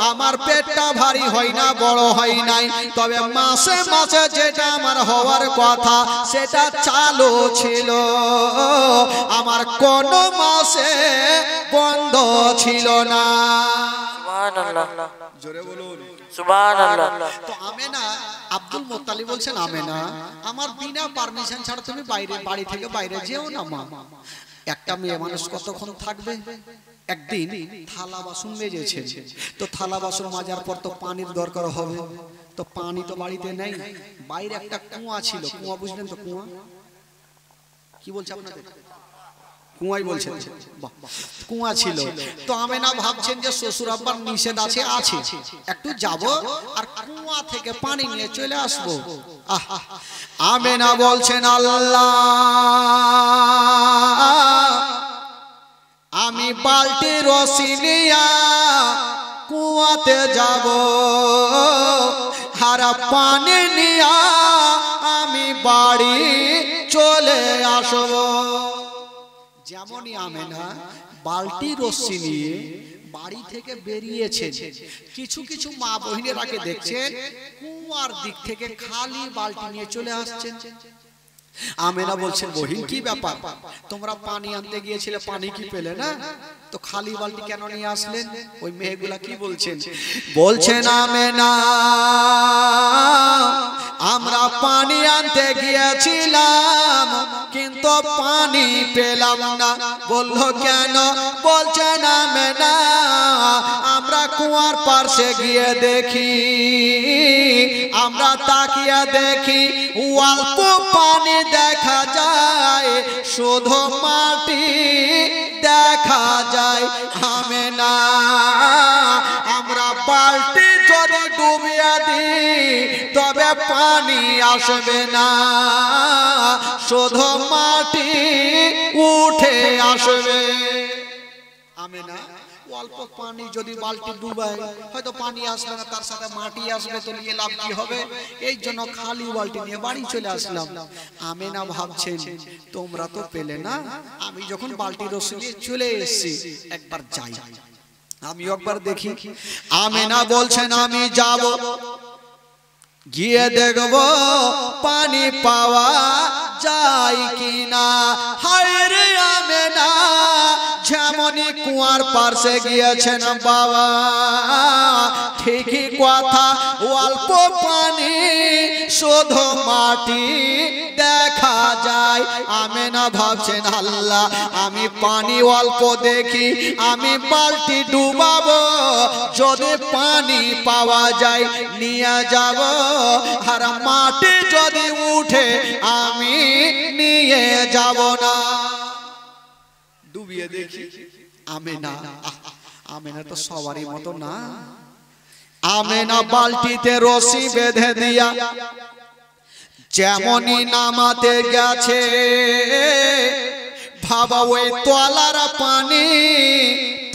আমার পেটটা ভারী হয় না, বড় হয় নাই, তবে মাসে মাসে যেটা আমার হওয়ার কথা সেটা চালু ছিল, আমার কোন মাসে বন্ধ ছিল না। সুবহানাল্লাহ জোরে বলুন সুবহানাল্লাহ। তো আমেনা আব্দুল মুত্তালিব বলছেন আমেনা আমার বিনা পারমিশন ছাড়া তুমি বাইরে বাড়ি থেকে বাইরে যেও না মা। একটা মেয়ে মানুষ কতক্ষণ থাকবে? একদিন থালা বাসন মেজেছে, তো থালা বাসন মাজার পর তো পানির দরকার হবে, তো পানি তো বাড়িতে নেই, বাইরে একটা কুয়া ছিল, কুয়া বুঝলেন তো? কুয়া কি বলছে আপনাদের? কুয়াই বলছেন, বাহ, কুয়া ছিল। তো আমেনা ভাবছেন যে শ্বশুর আব্বার নিষেধ আছে, একটু যাব আর কুয়া থেকে পানি নিয়ে চলে আসবো। আমেনা বলছেন আল্লাহ আমি বালতি রশি নিয়া কুয়াতে যাব আর পানি নিয়া আমি বাড়ি চলে আসব। যেমনই আমেনা বালতি রশ্মি নিয়ে বাড়ি থেকে বেরিয়েছে, কিছু কিছু মা বহিনেরাকে দেখছেন কুয়ার দিক থেকে খালি বালতি নিয়ে চলে আসছেন। আমেনা বলছেন বহিন কি ব্যাপার, তোমরা পানি আনতে গিয়েছিলে, পানি কি পেলে না, তো খালি বালতি কেন নিয়ে আসলেন? ওই মেয়েগুলা কি বলছেন? বলছেন আমেনা আমরা পানি আনতে গিয়েছিলাম কিন্তু পানি পেলাম না। বলল কেন? বলছেন আমেনা আমরা কুয়ার পাশে গিয়ে দেখি, আমরা তাকিয়ে দেখি অল্প পানি দেখা যায়, শুধু মাটি দেখা যায়। আমেনা আমরা বালতি যদি ডুবিয়ে দিই তবে পানি আসবে না, শুধু মাটি উঠে আসবে। আমেনা অল্প পানি যদি বালতি ডুবায় হয়তো পানি আসবে না, তার সাথে মাটি আসবে, তো নিয়ে লাভ কি হবে? এই জন্য খালি বালতি নিয়ে বাড়ি চলে আসলাম। আমেনা ভাবছেন তোমরা তো পেলে না, আমি যখন বালতি রশি নিয়ে চলে এসেছি একবার যাই, আমি একবার দেখি। আমেনা বলছেন আমি যাব, গিয়ে দেখব পানি পাওয়া যায় কিনা। হায় রে আমেনা যেমনই কুয়ার পাশে গিয়েছেন বাবা, ঠিকই কথা অল্প পানি শুধু মাটি দেখা যায়। আমেনা ভাবছেন আল্লাহ আমি পানি অল্প দেখি, আমি বালতি ডুবাবো, যদি পানি পাওয়া যায় নিয়ে যাব, আর মাটি যদি উঠে আমি নিয়ে যাব না। ডুবিয়ে দেখি। আমেনা আমেনা তো সবারই মতো না। আমেনা বালতিতে রশি বেঁধে দিয়া যেমনই নামাতে গেছে, ভাবা ওই তলার পানি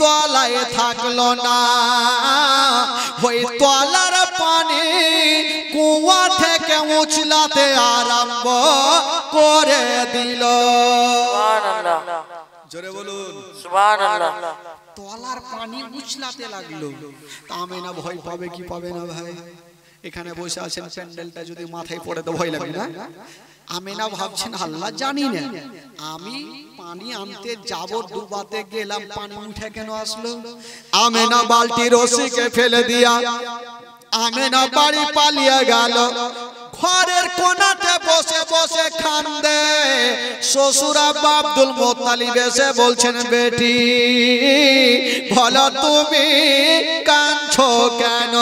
তলায় থাকলো না, ওই তলার পানি কুয়া থেকে উছলাতে আরম্ভ করে দিল। সুবহানাল্লাহ জোরে বলুন সুবহানাল্লাহ। তলার পানি উছলাতে লাগলো। তা আমেনা ভয় পাবে কি পাবে না ভাই? এখানে বসে আছেন, প্যান্ডেলটা যদি মাথায় পড়ে তো ভয় লাগে না? আমেনা ভাবছেন আল্লাহ জানি না, আমি পানি আনতে যাব, ডুবাতে গেলাম, পানি উঠে কেন আসলো? আমেনা বালতি রশিকে ফেলে দিয়া আমেনা বাড়ি পালিয়ে গেল। ঘরের কোনাতে বসে বসে কান্দে। শ্বশুর আব্বা আব্দুল মুত্তালিব এসে বলছেন বেটি বলো তুমি কাঁদছো কেন?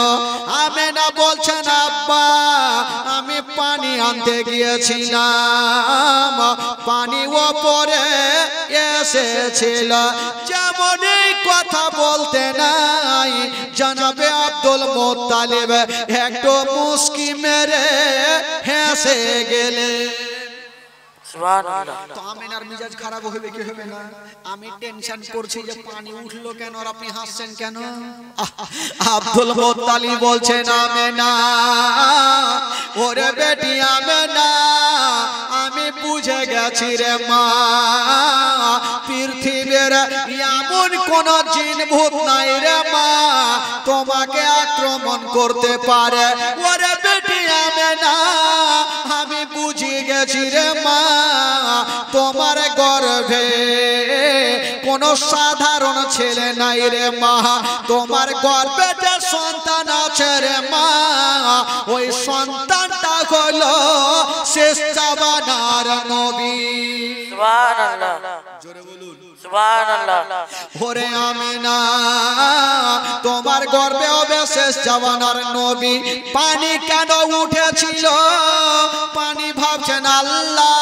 আমেনা বলছেন আব্বা আমি পানি আনতে গিয়েছিলাম, পানি ওপরে এসেছিল। যেমনই কথা বলতে নাই জনাবে আব্দুল মুত্তালিব একটু মুস্কি মেরে হেসে গেলে। সুবহানাল্লাহ। তো আমেনার মিজাজ খারাপ হবে কি হবে না? আমি টেনশন করছি যে পানি উঠলো কেন আর আপনি হাসছেন কেন? আব্দুল মুত্তালিব বলছেন আমেনা ওরে বেটি আমেনা আমি বুঝে গেছি রে মা, পৃথিবীর এমন কোন জিন ভূত নাই রে মা তোমাকে আক্রমণ করতে পারে। ওরে বেটি আমেনা আমি বুঝে গেছি দিয়েছি রে মা তোমার গর্ভে কোন সাধারণ ছেলে নাই রে মা তোমার গর্ভে যে সন্তান আছে রে মা ওই সন্তানটা হলো শেষ জামানার নবী সুবহানাল্লাহ জোরে বলুন সুবহানাল্লাহ ওরে আমিনা তোমার গর্ভে হবে শেষ জামানার নবী পানি কেন উঠেছিল পানি ভাবছেন আল্লাহ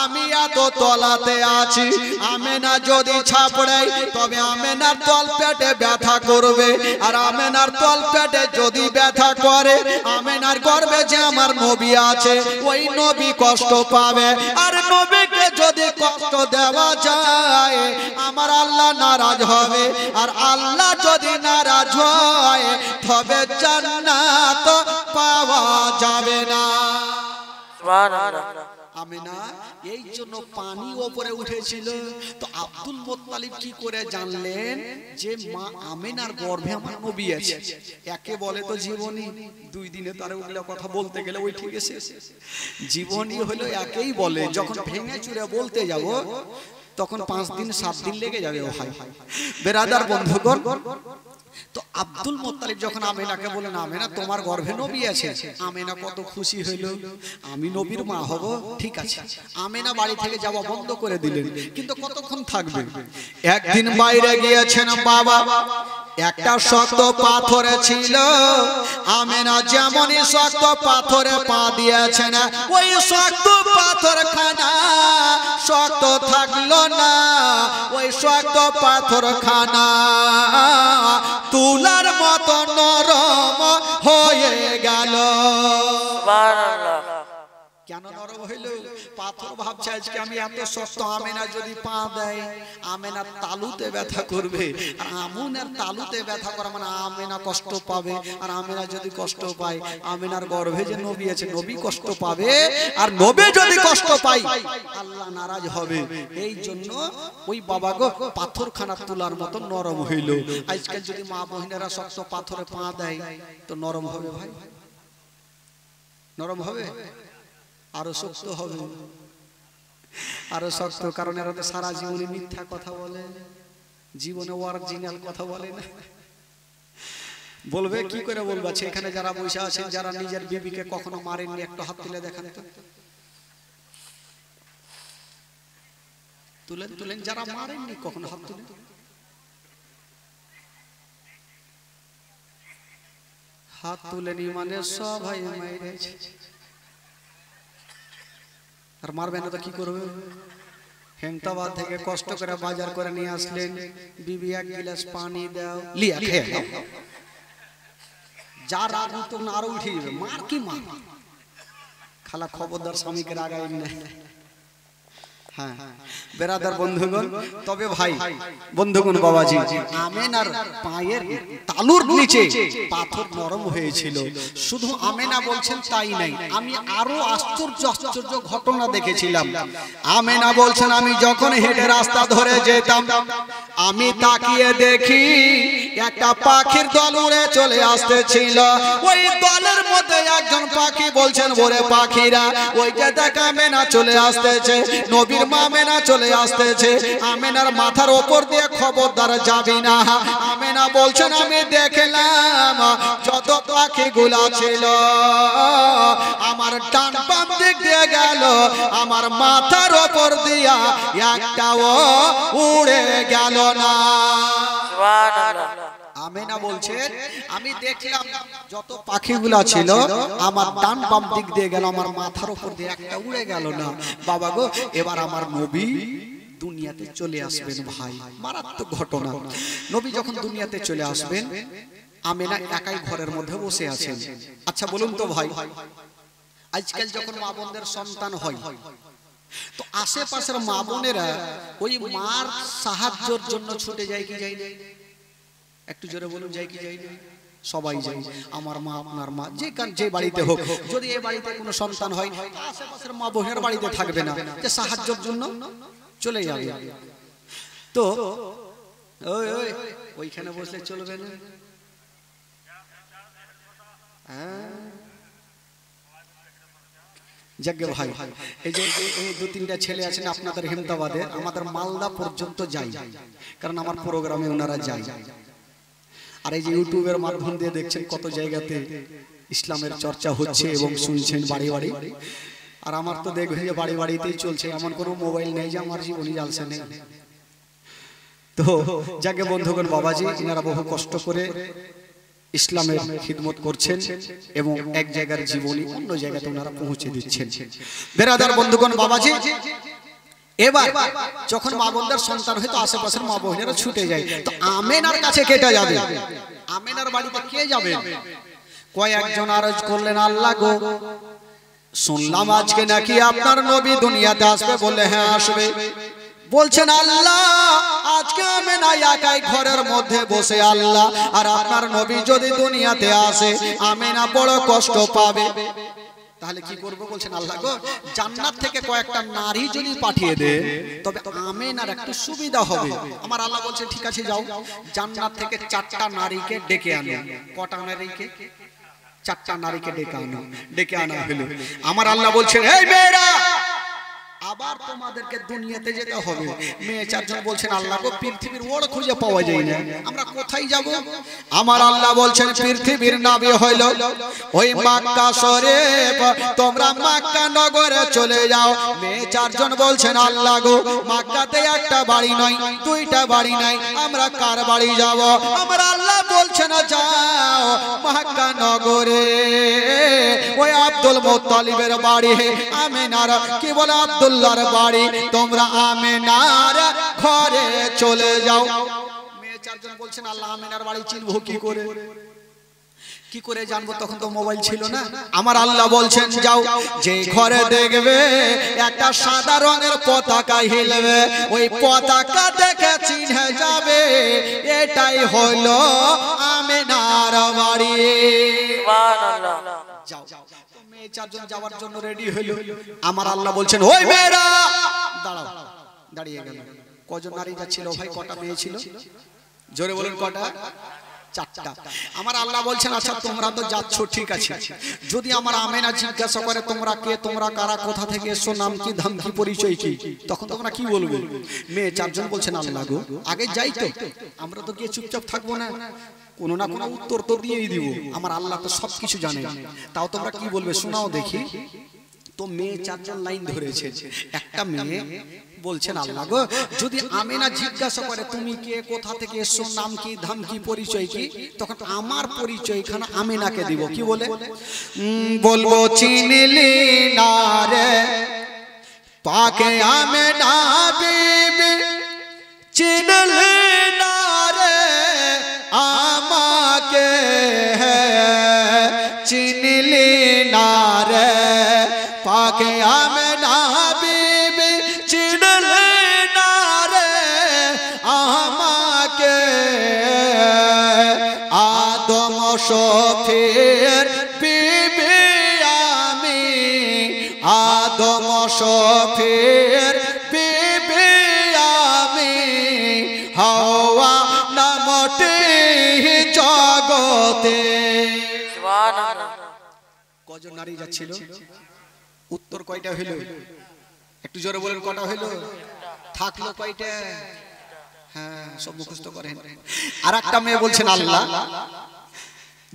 আমি এত তলাতে আছি আমেনা যদি ছাপড়াই তবে আমেনার তল পেটে ব্যথা করবে আর আমেনার তল পেটে যদি ব্যথা করে আমেনার গর্ভে যে আমার নবী আছে ওই নবী কষ্ট পাবে আর নবীকে যদি কষ্ট দেওয়া যায় আমার আল্লাহ নারাজ হবে আর আল্লাহ যদি নারাজ হয় তবে জান্নাত পাওয়া যাবে না সুবহানাল্লাহ আমিনা এই জন্য পানি উপরে উঠেছিল তো আব্দুল মুত্তালিব কি করে জানলেন যে মা আমিনার গর্ভে আমার নবী আছে একে বলে তো জীবনী দুই দিনে তার ওগুলা কথা বলতে গেলে ওই ঠিক আছে জীবনী হলো একেই বলে যখন ভেঙে চুরে বলতে যাব তখন 5 দিন 7 দিন লেগে যাবে ভাই বেরাদার বন্ধুগণ তো আব্দুল মুত্তালিব যখন আমিনাকে বলেন আমিনা তোমার গর্ভে নবী আছে আমিনা কত খুশি হইল আমি নবীর মা হব ঠিক আছে আমিনা বাড়ি থেকে যাওয়া বন্ধ করে দিলেন কিন্তু কতক্ষণ থাকবে একদিন বাইরে গিয়েছেন বাবা একটা শক্ত পাথরে ছিল আমেনা যেমনই শক্ত পাথরে পা দিয়েছেন ওই শক্ত পাথরখানা শক্ত থাকলো না ওই শক্ত পাথরখানা তুলার মতো নরম হয়ে গেল সুবহানাল্লাহ কেন নরম হইল পাথর ভাবছে আজকে আমি এত শক্ত আমেনা যদি পা দেয় আমেনার তালুতে ব্যথা করবে আর আমুনের তালুতে ব্যথা করা মানে আমেনা কষ্ট পাবে আর আমেনা যদি কষ্ট পায় আমেনার গর্ভে যে নবী আছে নবী কষ্ট পাবে আর নবী যদি কষ্ট পায় আল্লাহ নারাজ হবে এই জন্য ওই বাবা গো পাথরখানা তুলার মতো নরম হইল আজকাল যদি মা বহিনেরা শক্ত পাথরে পা দেয় তো নরম হবে ভাই নরম হবে আরো শক্ত হবে আরো শক্ত কারণ এরা তো সারা জীবনে মিথ্যা কথা বলে জীবনে অরিজিনাল কথা বলে না বলবে কি করে বলবে এখানে যারা বসে আছেন যারা নিজের বিবিকে কখনো মারেননি একটু হাত তুলে দেখান তো তুলেন তুলেন যারা মারেননি কখনো হাত তুলে হাত তুলেনি মানে সবাই মাইরেছে আর মারবে না তো কি করবে হেমতাবাদ থেকে কষ্ট করে বাজার করে নিয়ে আসলেন বিবি এক গ্লাস পানি দাও লিয়া খেয়ে নাও যা রাগ তো আরো উঠে যাবে মার কি মার খালা খবরদার স্বামীকে রাগাইন না হ্যাঁ বেরাদার বন্ধুগণ তবে ভাই বন্ধুগণ বাবাজি আমেনার পায়ের তালুর নিচে পাথর নরম হয়েছিল শুধু আমেনা বলছেন তাই নাই আমি আরো আশ্চর্য আশ্চর্য ঘটনা দেখেছিলাম আমেনা বলছেন আমি যখন হেঁটে রাস্তা ধরে যেতাম আমি তাকিয়ে দেখি একটা পাখির দল উড়ে চলে আসতেছিল ওই দলের মধ্যে একজন পাখি বলছেন ওরে পাখিরা ওই যে দেখ আমেনা চলে আসতেছে নবীর মা আমেনা চলে আসতেছে আমেনার মাথার উপর দিয়ে খবরদার যাবি না আমেনা বলছেন আমি দেখলাম যত পাখিগুলা ছিল আমার ডান বাম দিক দিয়ে গেল আমার মাথার উপর দিয়া একটাও উড়ে গেল না সুবহানাল্লাহ আমেনা বলছেন আমি দেখলাম যত পাখিগুলা ছিল আমার ডান বাম দিক দিয়ে গেল আমার মাথার উপর দিয়ে একটা উড়ে গেল না বাবা গো এবার আমার নবী দুনিয়াতে চলে আসবেন ভাই মারাত্মক ঘটনা নবী যখন দুনিয়াতে চলে আসবেন আমেনা একাই ঘরের মধ্যে বসে আছেন আচ্ছা বলুন তো ভাই আজকাল যখন মা বোনদের সন্তান হয় তো আশেপাশের মা বোনেরা ওই মার সাহায্যের জন্য ছুটে যায় কি যায় না একটু জোরে বলুন যায় কি যায় না সবাই যায় আমার মা আপনার মা যে বাড়িতে হোক যদি এই বাড়িতে কোনো সন্তান হয় আশেপাশের মা বোনের বাড়িতে থাকবে না যে সাহায্যের জন্য চলে যাবে তো ওই ওই ওইখানে বসলে চলবে না যাকে ভাই এই যে এই দু তিনটা ছেলে আছেন আপনাদের হেমদাবাদে, আমাদের মালদা পর্যন্ত যাই, কারণ আমার প্রোগ্রামে ওনারা যায়। আর এই যে ইউটিউবের মাধ্যম দিয়ে দেখছেন কত জায়গাতে ইসলামের চর্চা হচ্ছে এবং শুনছেন বাড়ি বাড়ি। আর আমার তো দেখবেন যে বাড়ি বাড়িতেই চলছে, এমন কোনো মোবাইল নেই যে আমার জীবনী জ্বালছে নেই। তো যাকে বন্ধুগণ, বাবাজি এনারা বহু কষ্ট করে ইসলামের খিদমত করছেন এবং এক জায়গার জীবনী অন্য জায়গাতে ওনারা পৌঁছে দিচ্ছেন। বেরাদার বন্ধুগণ, বাবাজি এবার যখন মা বোনদের সন্তান হয়তো আশেপাশের মা বোনেরা ছুটে যায়, তো আমেনার কাছে কেটে যাবে, আমেনার বাড়িতে কে যাবে? কয়েকজন আরজ করলেন, আল্লাহ গো শুনলাম আজকে নাকি আপনার নবী দুনিয়াতে আসবে। বলে হ্যাঁ আসবে। বলছেন আল্লাহ আজকে আমেনা একাই ঘরের মধ্যে বসে, আল্লাহ আর আপনার নবী যদি দুনিয়াতে আসে আমেনা বড় কষ্ট পাবে। তাহলে কি করবো? বলছেন আল্লাহ গো জান্নাত থেকে কয়েকটা নারী যদি পাঠিয়ে দে তবে আমেনার একটু সুবিধা হবে। আমার আল্লাহ বলছে ঠিক আছে যাও, জান্নাত থেকে 4টা নারীকে ডেকে আনো। কটা নারীকে? 4টা নারীকে ডেকে আনা হলো। আমার আল্লাহ বলছেন এই মেয়েরা আবার তোমাদেরকে দুনিয়াতে যেতে হবে। মেয়ে 4জন বলছেন আল্লাহ গো পৃথিবীর ওড় খুঁজে পাওয়া যায় না, আমরা কোথায় যাব? আমার আল্লাহ বলছেন পৃথিবীর নাবি হইল ওই মক্কা শরীফ, তোমরা মক্কা নগরে চলে যাও। মেয়ে 4জন বলছেন আল্লাহ গো মক্কাতে একটা বাড়ি নয় 2টা বাড়ি নাই, আমরা কার বাড়ি যাব? আমার আল্লাহ বলছেন যাও মক্কা নগরে ওই আব্দুল মুত্তালিবের বাড়ি, আমেনার কি বলে আব্দুল্লাহর বাড়ি, তোমরা আমেনার ঘরে চলে যাও। মেয়ে 4জন বলছেন আল্লাহ আমেনার বাড়ি চিনবো কি করে? কি করে জানবো? তখন তো মোবাইল ছিল না। আমার আল্লাহ বলছেন যাও, যে ঘরে দেখবে একটা সাদা রঙের পতাকা হিলবে, ওই পতাকা দেখে চিনে যাবে এটাই হলো আমেনার বাড়ি। সুবহানাল্লাহ। যাও। তো মেয়ে 4জন যাওয়ার জন্য রেডি হলো। আমার আল্লাহ বলছেন ওই মেয়েরা দাঁড়াও। দাঁড়িয়ে গেল। কজন নারী যাচ্ছিল ভাই? কটা মেয়ে ছিল? জোরে বলুন কটা? 4টা। আমার আল্লাহ বলছেন আচ্ছা তোমরা তো যাচ্ছ ঠিক আছে, যদি আমার আমেনা জিজ্ঞাসা করে তোমরা কে, তোমরা কারা, কোথা থেকে এসো, নাম কি, ধাম কি, পরিচয় কি, তখন তোমরা কি বলবে? মেয়ে 4জন বলছেন আল্লাহ গো আগে যাই তো, আমরা তো গিয়ে চুপচাপ থাকবো না, কোনো না কোনো উত্তর তো দিয়েই দিব। আমার আল্লাহ তো সবকিছু জানে, তাও তোমরা কি বলবে শোনাও দেখি। তো মেয়ে 4জন লাইন ধরেছে। একটা মেয়ে বলছেন আল্লাহ গো যদি আমেনা জিজ্ঞাসা করে তুমি কে, কোথা থেকে এসো, নাম কি, ধাম কি, পরিচয় কি, তখন আমার পরিচয়খানা আমেনাকে দিব। কি বলে? বলবো চিনলি না রে পাকে আমেনা বিবি, চিনলি না রে আমাকে, চিনলি না রে পাকে আমেনা বিবি, চিনলি না রে আমাকে, আদম শফির বিবি আমি, আদম শফির বিবি আমি, হাওয়া নামটি জগতে। সুবহানাল্লাহ। কজন নারী যাচ্ছিল? উত্তর কয়টা হইল? একটু জোরে বলেন কটা হইল? থাকলো কয়টা? হ্যাঁ সব মুখস্থ করেন। আর একটা মেয়ে বলছেন আল্লাহ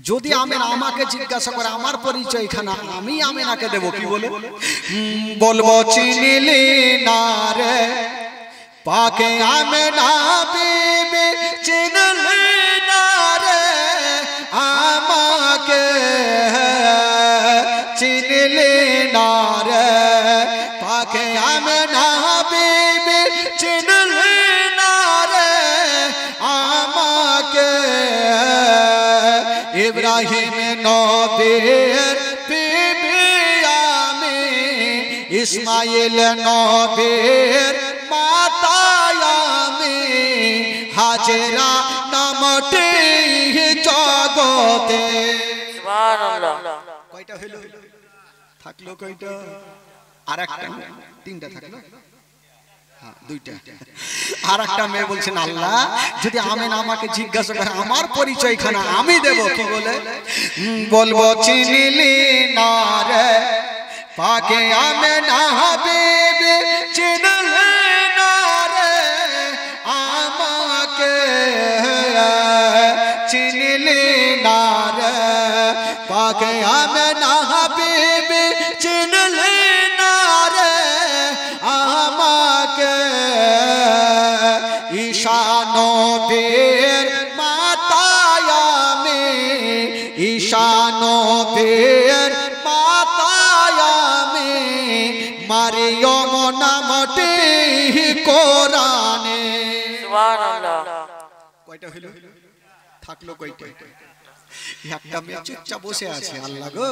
যদি আমেনা আমাকে জিজ্ঞাসা করে আমার পরিচয়খানা আমি আমেনাকে দেব। কি বলে? বলবো চিনলি না রে পাকে আমেনা বিবি, চিনলি না রে আমাকে, চিনলি না রে পাকে আমেনা বিবি, চিনলি না রে আমাকে, ইব্রাহিম নবীর বিবি আমি, ইসমাইল নবীর মাতা আমি, হাজেরা নামটি জগতে। সুবহানাল্লাহ। কয়টা হইল? থাকলো কয়টা? আর একটা, 3টা থাকলো। হ্যাঁ 2টা। আর একটা মেয়ে বলছেন আল্লাহ যদি আমেনা আমাকে জিজ্ঞাসা করে আমার পরিচয়খানা আমি দেব। কি বলে? বলবো চিনলি না রে পাকে আমেনা হাবিবি চিনলে না রে আমাকে চিনলি না রে পাকে আমেনা হাবিবি চিনলি না রে আমাকে ঈশা নবীর মাতায় আমি ঈশা নবীর মাতায় আমি মারিয়ম নামটি কোরআনে। সুবহানাল্লাহ। কয়টা হইল? থাকলো কয়টা? একটা মেয়ে চুপচাপ বসে আছে। আল্লাহ গো,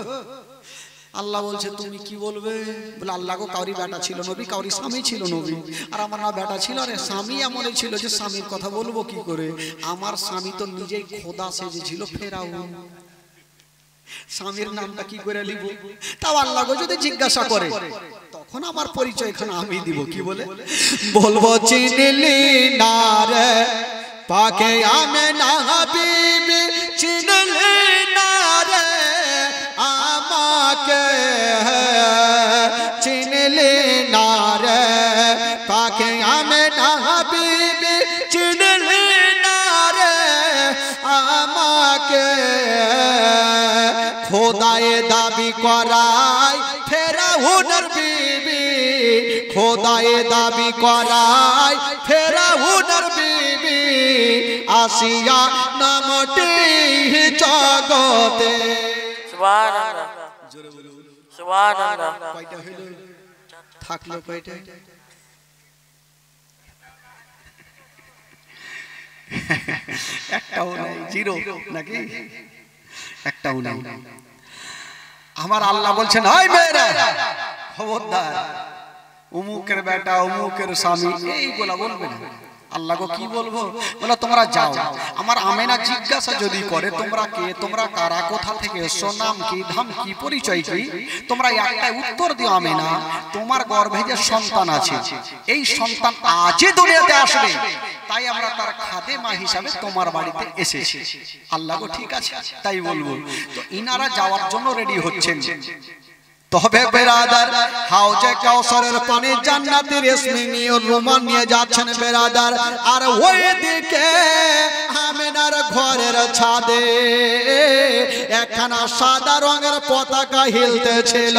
আল্লাহ বলছে তুমি কি বলবে? বলে আল্লাহ গো, কাউরি বেটা ছিল নবী, কাউরি স্বামী ছিল নবী, আর আমার না বেটা ছিল রে স্বামী এমনই ছিল যে স্বামীর কথা বলবো কি করে? আমার স্বামী তো নিজেই খোদা সেজেছিল ফেরাউন, স্বামীর নামটা কি করে লিব? তাও আল্লাহ গো যদি জিজ্ঞাসা করে তখন আমার পরিচয় এখানে আমি দিব। কি বলে বলবো চিনলি না রে পাকে আমেনা হাবিবি চিনলি না রে আমাকে চিনলি না রে পাকে আমেনা হাবিবি চিনলি না রে আমাকে খোদায়ে দাবি করাই ফেরাউনের বিবি খোদায়ে দাবি করাই ফেরাউনের বিবি আসিয়া নামটি জগতে। সুবহানাল্লাহ। সুবহানাল্লাহ। কয়টা হইল? থাকলো কয়টা? একটাও নাই, জিরো নাকি? একটাও নাই। আমার আল্লাহ বলছেন হাই মেয়েরা খবরদার, অমুকের বেটা অমুকের স্বামী এইগুলা বলবে না। আল্লাহ গো কি বলবো? বলে তোমরা যাও, আমার আমেনা জিজ্ঞাসা যদি করে তোমরা কে, তোমরা কারা, কোথা থেকে এসো, নাম কি, ধাম কি, পরিচয় কি, তোমরা একটাই উত্তর দিও আমেনা তোমার গর্ভে যে সন্তান আছে এই সন্তান আজই দুনিয়াতে আসবে, তাই আমরা তার খাদেমা হিসাবে তোমার বাড়িতে এসেছি। আল্লাহ গো ঠিক আছে তাই বলবো। তো ইনারা যাওয়ার জন্য রেডি হচ্ছেন। তবে বেরাদার হাউজে কাউসারের পানি জান্নাতের রেশমি নিয়ে রোমান নিয়ে যাচ্ছেন বেরাদার। আর ওইদিকে আমেনার ঘরের ছাদে একখানা সাদা রঙের পতাকা হিলতেছিল।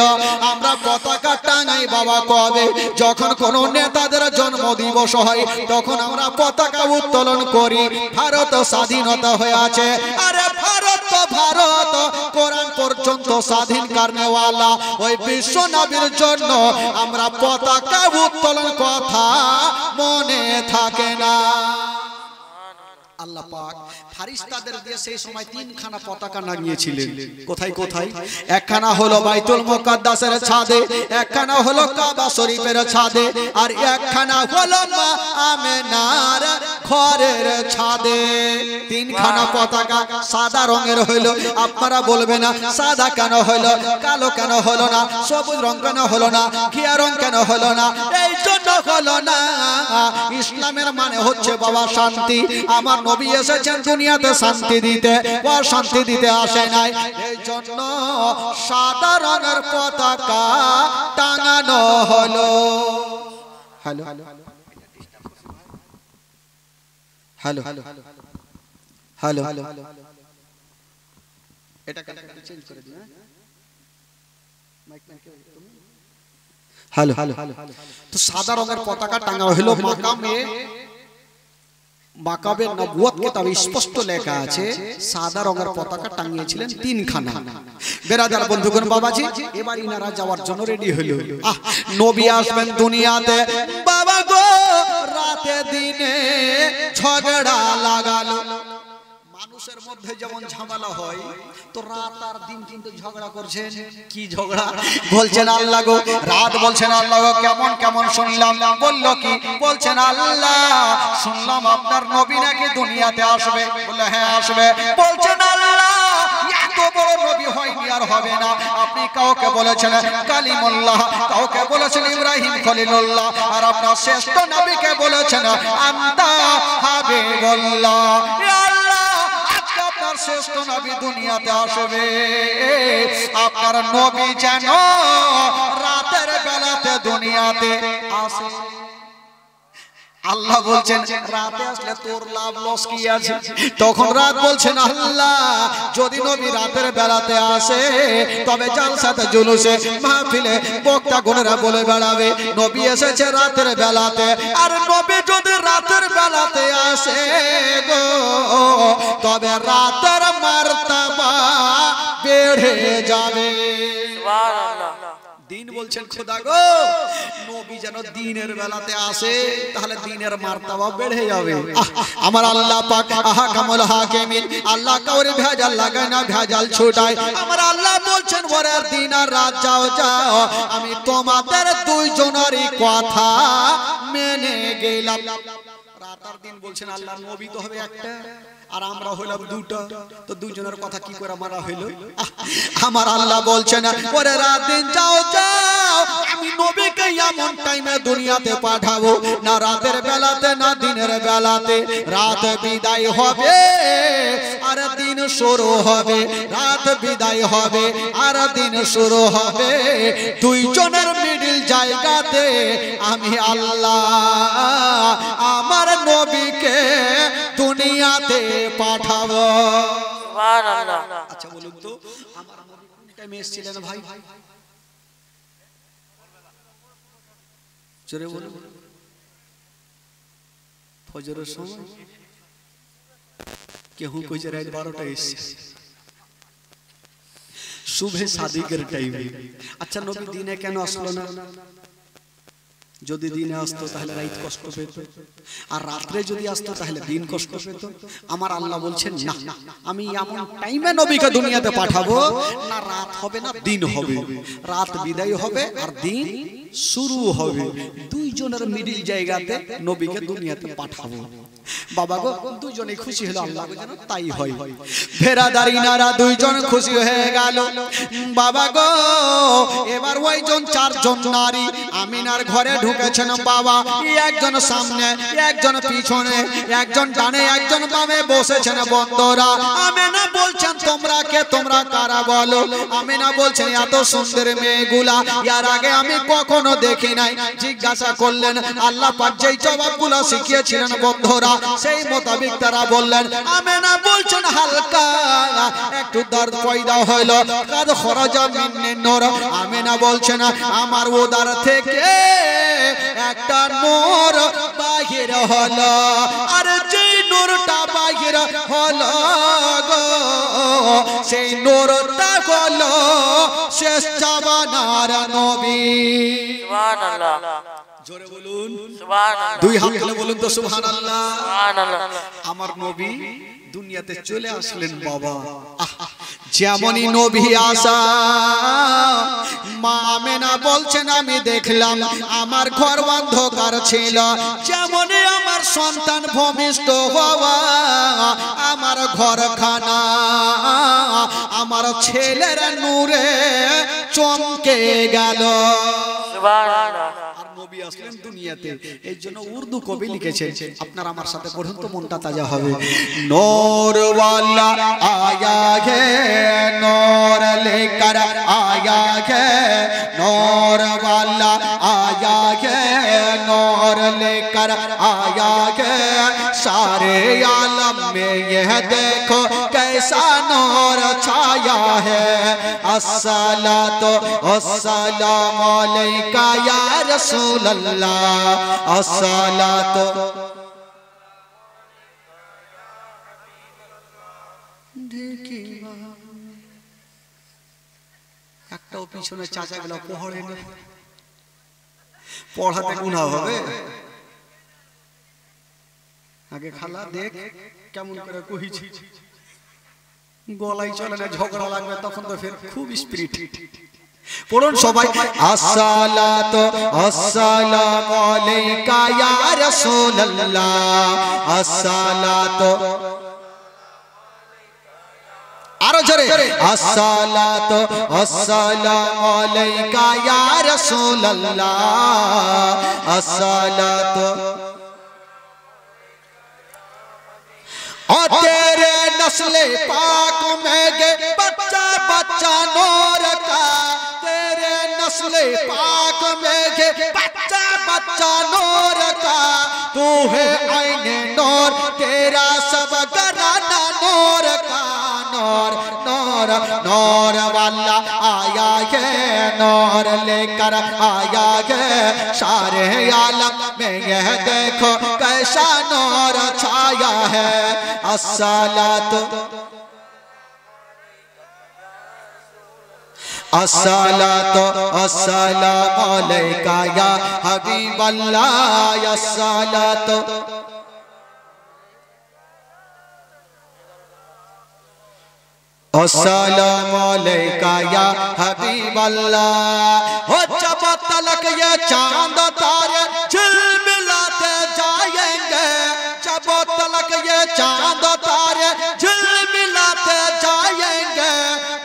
আমরা পতাকা টাঙাই বাবা কবে? যখন কোন নেতাদের জন্ম দিবস হয় তখন আমরা পতাকা উত্তোলন করি। ভারত স্বাধীনতা হয়ে আছে, আরে ভারত তো ভারত, কোরআন পর্যন্ত স্বাধীন কারণেওয়ালা ওই বিশ্ব নবীর জন্য আমরা পতাকা উত্তোলন কথা মনে থাকে না। আল্লাহ পাক ফারিস্তাদের দিয়ে সেই সময় তিনখানা পতাকা নাগিয়েছিলেন। কোথায় কোথায়? একখানা হলো বাইতুল মুকাদ্দাসের ছাদে, একখানা হলো কাবা শরীফের ছাদে, আর একখানা হলো মা আমেনার ঘরের ছাদে। তিনখানা পতাকা সাদা রঙের হইলো। আপনারা বলবেন না সাদা কেন হইলো, কালো কেন হলো না, সবুজ রং কেন হলো না, ঘিয়া রং কেন হলো না? এই জন্য হলো না, ইসলামের মানে হচ্ছে বাবা শান্তি। আমার নবী এসেছেন দুনিয়াতে শান্তি দিতে, ও শান্তি দিতে আসে নাই। এই জন্য সাদা রঙের পতাকা টাঙানো হলো। Hello hello hello hello hello, এটা চেঞ্জ করে দিন। হ্যালো হ্যালো, তো সাদা রঙের পতাকা টাঙা হলো মাকাবে নবুয়ত কিতাবে স্পষ্ট লেখা আছে সাদা রঙের পতাকা টাঙিয়েছিলেন তিনখানা। বেরাদার বন্ধুগণ বাবাজি, এবার ইনারা যাওয়ার জন্য রেডি হলো। নবী আসবেন দুনিয়াতে, বাবা গো রাতে দিনে ঝগড়া লাগালো। মানুষের মধ্যে যেমন ঝামেলা হয়, তো রাত আর দিন কিন্তু ঝগড়া করছেন। কি ঝগড়া? বলছেন আল্লাহ গো রাত, বলছেন আল্লাহ গো কেমন কেমন শুনলাম। বললো কি? বলছেন আল্লাহ শুনলাম আপনার নবী নাকি দুনিয়াতে আসবে। বললে হ্যাঁ আসবে। বলছেন আল্লাহ এত বড় নবী হয়নি আর হবে না। আপনি কাউকে বলেছেন কালিমুল্লাহ, কাউকে বলেছেন ইব্রাহিম খলিলুল্লাহ, আর আপনার শ্রেষ্ঠ নবীকে বলেছেন আনতা হাবিবুল্লাহ। শ্রেষ্ঠ নবী দুনিয়াতে আসবে আপনার নবী যেন রাতের বেলাতে দুনিয়াতে আসে আল্লাহ বলছেন রাতে আসলে তোর লাভ লস কি আছে তখন রাত বলছেন আল্লাহ যদি নবী রাতের বেলাতে আসে তবে জালসাতে জুলুসে মাহফিলে বক্তা গুণেরা বলে বেড়াবে নবী এসেছে রাতের বেলাতে আর নবী যদি রাতের বেলাতে আসে গো তবে রাতের মার্তাবা বেড়ে যাবে সুবহানাল্লাহ দিন বলছেন খোদা গো নবী যেন দিনের বেলাতে আসে তাহলে দিনের মার্তাবা বেড়ে যাবে আমার আল্লাহ পাক আহকামুল হাকিমিন আল্লাহ কাউরে ভেজাল লাগায় না ভেজাল ছুটায় আমার আল্লাহ বলছেন ওরে দিন আর রাত যাও যাও আমি তোমাদের দুইজনেরই কথা মেনে গেলাম রাত আর দিন বলছেন আল্লাহ নবী তো হবে একটা আর আমরা হইলাম দুটো তো দুইজনের কথা কি করে মারা হইলো আমার আল্লাহ বলছেন ওরে রাত দিন যাও যাও আমি নবীকে এমন টাইমে দুনিয়াতে পাঠাবো না রাতের বেলাতে না দিনের বেলাতে রাত বিদায় হবে আর দিন শুরু হবে রাত বিদায় হবে আর দিন শুরু হবে দুইজনের মিডল জায়গাতে আমি আল্লাহ আমার নবীকে দুনিয়াতে পাঠাবো সুবহানাল্লাহ আচ্ছা বলুন তো আমার নবী কোন টাইমে এসেছিলেন ভাই জোরে বলুন ফজরের সময় কেউ কইছে রাত 12টা এসেছে সুবহে সাদিকের টাইমে আচ্ছা নবী দিনে কেন আসলো না যদি দিনে আসতো তাহলে রাত কষ্ট পেত আর রাতে যদি আসতো তাহলে দিন কষ্ট পেত আমার আল্লাহ বলছেন না আমি এমন টাইমে নবীকে দুনিয়াতে পাঠাবো না রাত হবে না দিন হবে রাত বিদায় হবে আর দিন শুরু হবে দুইজনের মিডল জায়গাতে নবীকে দুনিয়াতে পাঠাবো বাবা গো দুইজনে খুশি হলো আল্লাহ যেন তাই হয় ভেরাদারিনারা দুইজন খুশি হয়ে গেল বাবা গো এবার ওইজন চারজন নারী আমিনার ঘরে ঢুকেছেন বাবা একজন সামনে একজন পিছনে একজন ডানে একজন বামে বসেছেন বন্ধুরা আমিনা বলছেন তোমরা কে তোমরা কারা বলো আমিনা বলছেন এত সুন্দর মেয়েগুলা এর আগে আমি কখনো দেখি নাই জিজ্ঞাসা করলেন আল্লাহ পাক যেই জবাবগুলো শিখিয়েছিলেন বন্ধুরা সেই মোতাবেক তারা বললেন আমিনা বলছেন হালকা একটু দর্দ পয়দা হলো কাদ খরাজা মিন্নি নূর আমিনা বলছেন আমার ওদার থেকে একটা নূর বাহির হলো আর যেই নূরটা বাহির হলো গো সেই নূরটা হলো শেষ জামানার নবী সুবহানাল্লাহ জোরে বলুন সুবহানাল্লাহ দুই হাত তুলে বলুন তো সুবহানাল্লাহ সুবহানাল্লাহ আমার নবী দুনিয়াতে চলে আসলেন বাবা যেমনই নবী আসা মা আমেনা বলছেন আমি দেখলাম আমার ঘর অন্ধকার ছিল যেমনই আমার সন্তান ভূমিষ্ঠ হওয়া আমার ঘরখানা আমার ছেলের নূরে চমকে গেল সুবহানাল্লাহ আর নবী আসলেন দুনিয়াতে এই জন্য উর্দু কবি লিখেছেন আপনারা আমার সাথে পড়ুন তো মনটা তাজা হবে नूर वाला आया है नूर लेकर आया है नूर वाला आया है नूर लेकर आया है सारे आलम में यह देखो कैसा नूर छाया है अस्सलातु अस्सलामु अलैका या रसूल अल्लाह अस्सलातु একটাও পিছনে চাচা গেল পড়ে না পড়াতে গুনাহ হবে আগে খালা দেখ কেমন করে কইছি গলাই চলে না ঝগড়া লাগবে তখন তো ফের খুব স্পিরিট পড়ুন সবাই আসসালাতু আসসালামু আলাইকা ইয়া রাসূলুল্লাহ আসসালাতু আরো জোরে আসসালাতু আসসালামু আলাইকা ইয়া রাসূলুল্লাহ আসসালাতু ও তেরে नस्ले पाक में गे बच्चा बच्चा नूर का, तेरे नस्ले पाक में गे बच्चा बच्चा नूर का, तू है आईने नूर, तेरा सब घराना नूर का। नूर नूर नूर वाला आया है, नूर लेकर आया है, सारे आलम में यह देखो कैसा नूर छाया है। अस्सलातु अस्सलातु अस्सलामु अलैका या हबीबल्लाह, अस्सलातु अस्सलामु अलैका या हबीबल्लाह। हो जब तलक ये चांद तारे झिलमिलाते जाएंगे, जब तलक ये चांद तारे झिलमिलाते जाएंगे,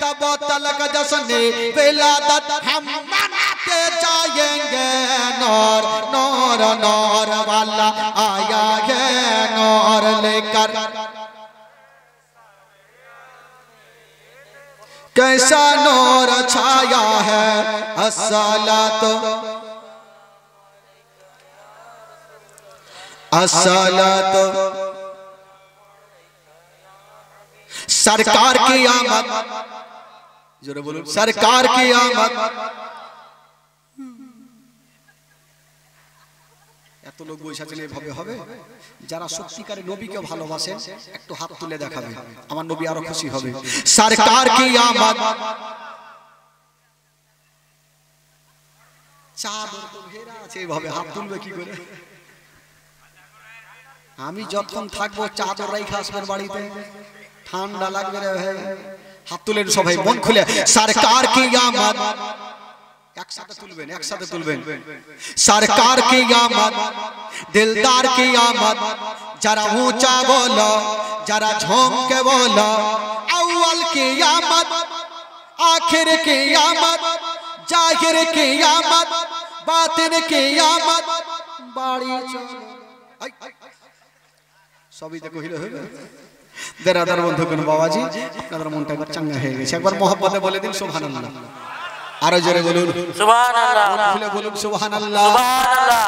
तब तलक जश्न विलादत हम मनाते जाएंगे। नूर नूर नूर वाला आया है, नूर लेकर कैसा नूर छाया है। अस्सलातु अस्सलातु सरकार की आमद, जोरे बोलो सरकार की आमद। এত লোক বসে আছেন, এইভাবে হবে? যারা সত্যিকারে নবীকে ভালোবাসেন একটু হাত তুলে দেখাবে, আমার নবী আরো খুশি হবে। সরকার কি আমদ, চাদর তো ঘেরা আছে, এইভাবে হাত তুলবে কি করে? আমি যতক্ষণ থাকবো চাদর রেখে আসবেন বাড়িতে, ঠান্ডা লাগবে রে ভাই। হাত তুলেন সবাই মন খুলে। সরকার কি আমদ, একসাথে তুলবেন, একসাথে তুলবেন। সরকার की आमद, दिलदार की आमद, जरा ऊंचा बोलो, जरा झूम के बोलो। अव्वल की आमद, आखिर की आमद, जाहिर की आमद, बातिन की आमद, बाड़ी चलो। सभी देखो हिलो हिलो। देरादार बंधुगण बाबाजी, আপনাদের মনটা চাঙ্গা হয়ে গেছে, একবার মোহাম্মতে বলে দিন সুবহানাল্লাহ। আরো জোরে বলুন সুবহানাল্লাহ, খুলে বলুন সুবহানাল্লাহ। সুবহানাল্লাহ।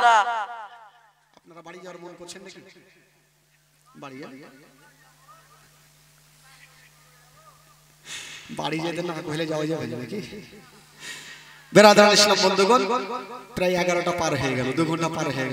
আপনারা বাড়ি যাওয়ার মন করছেন নাকি? বাড়ি বাড়ি যেতে না কইলে যাওয়া যাবে নাকি? বেরাদার ইসলাম বন্ধুগণ, প্রায় 11টা পার হয়ে গেল, 2 ঘন্টা পার হয়ে গেল।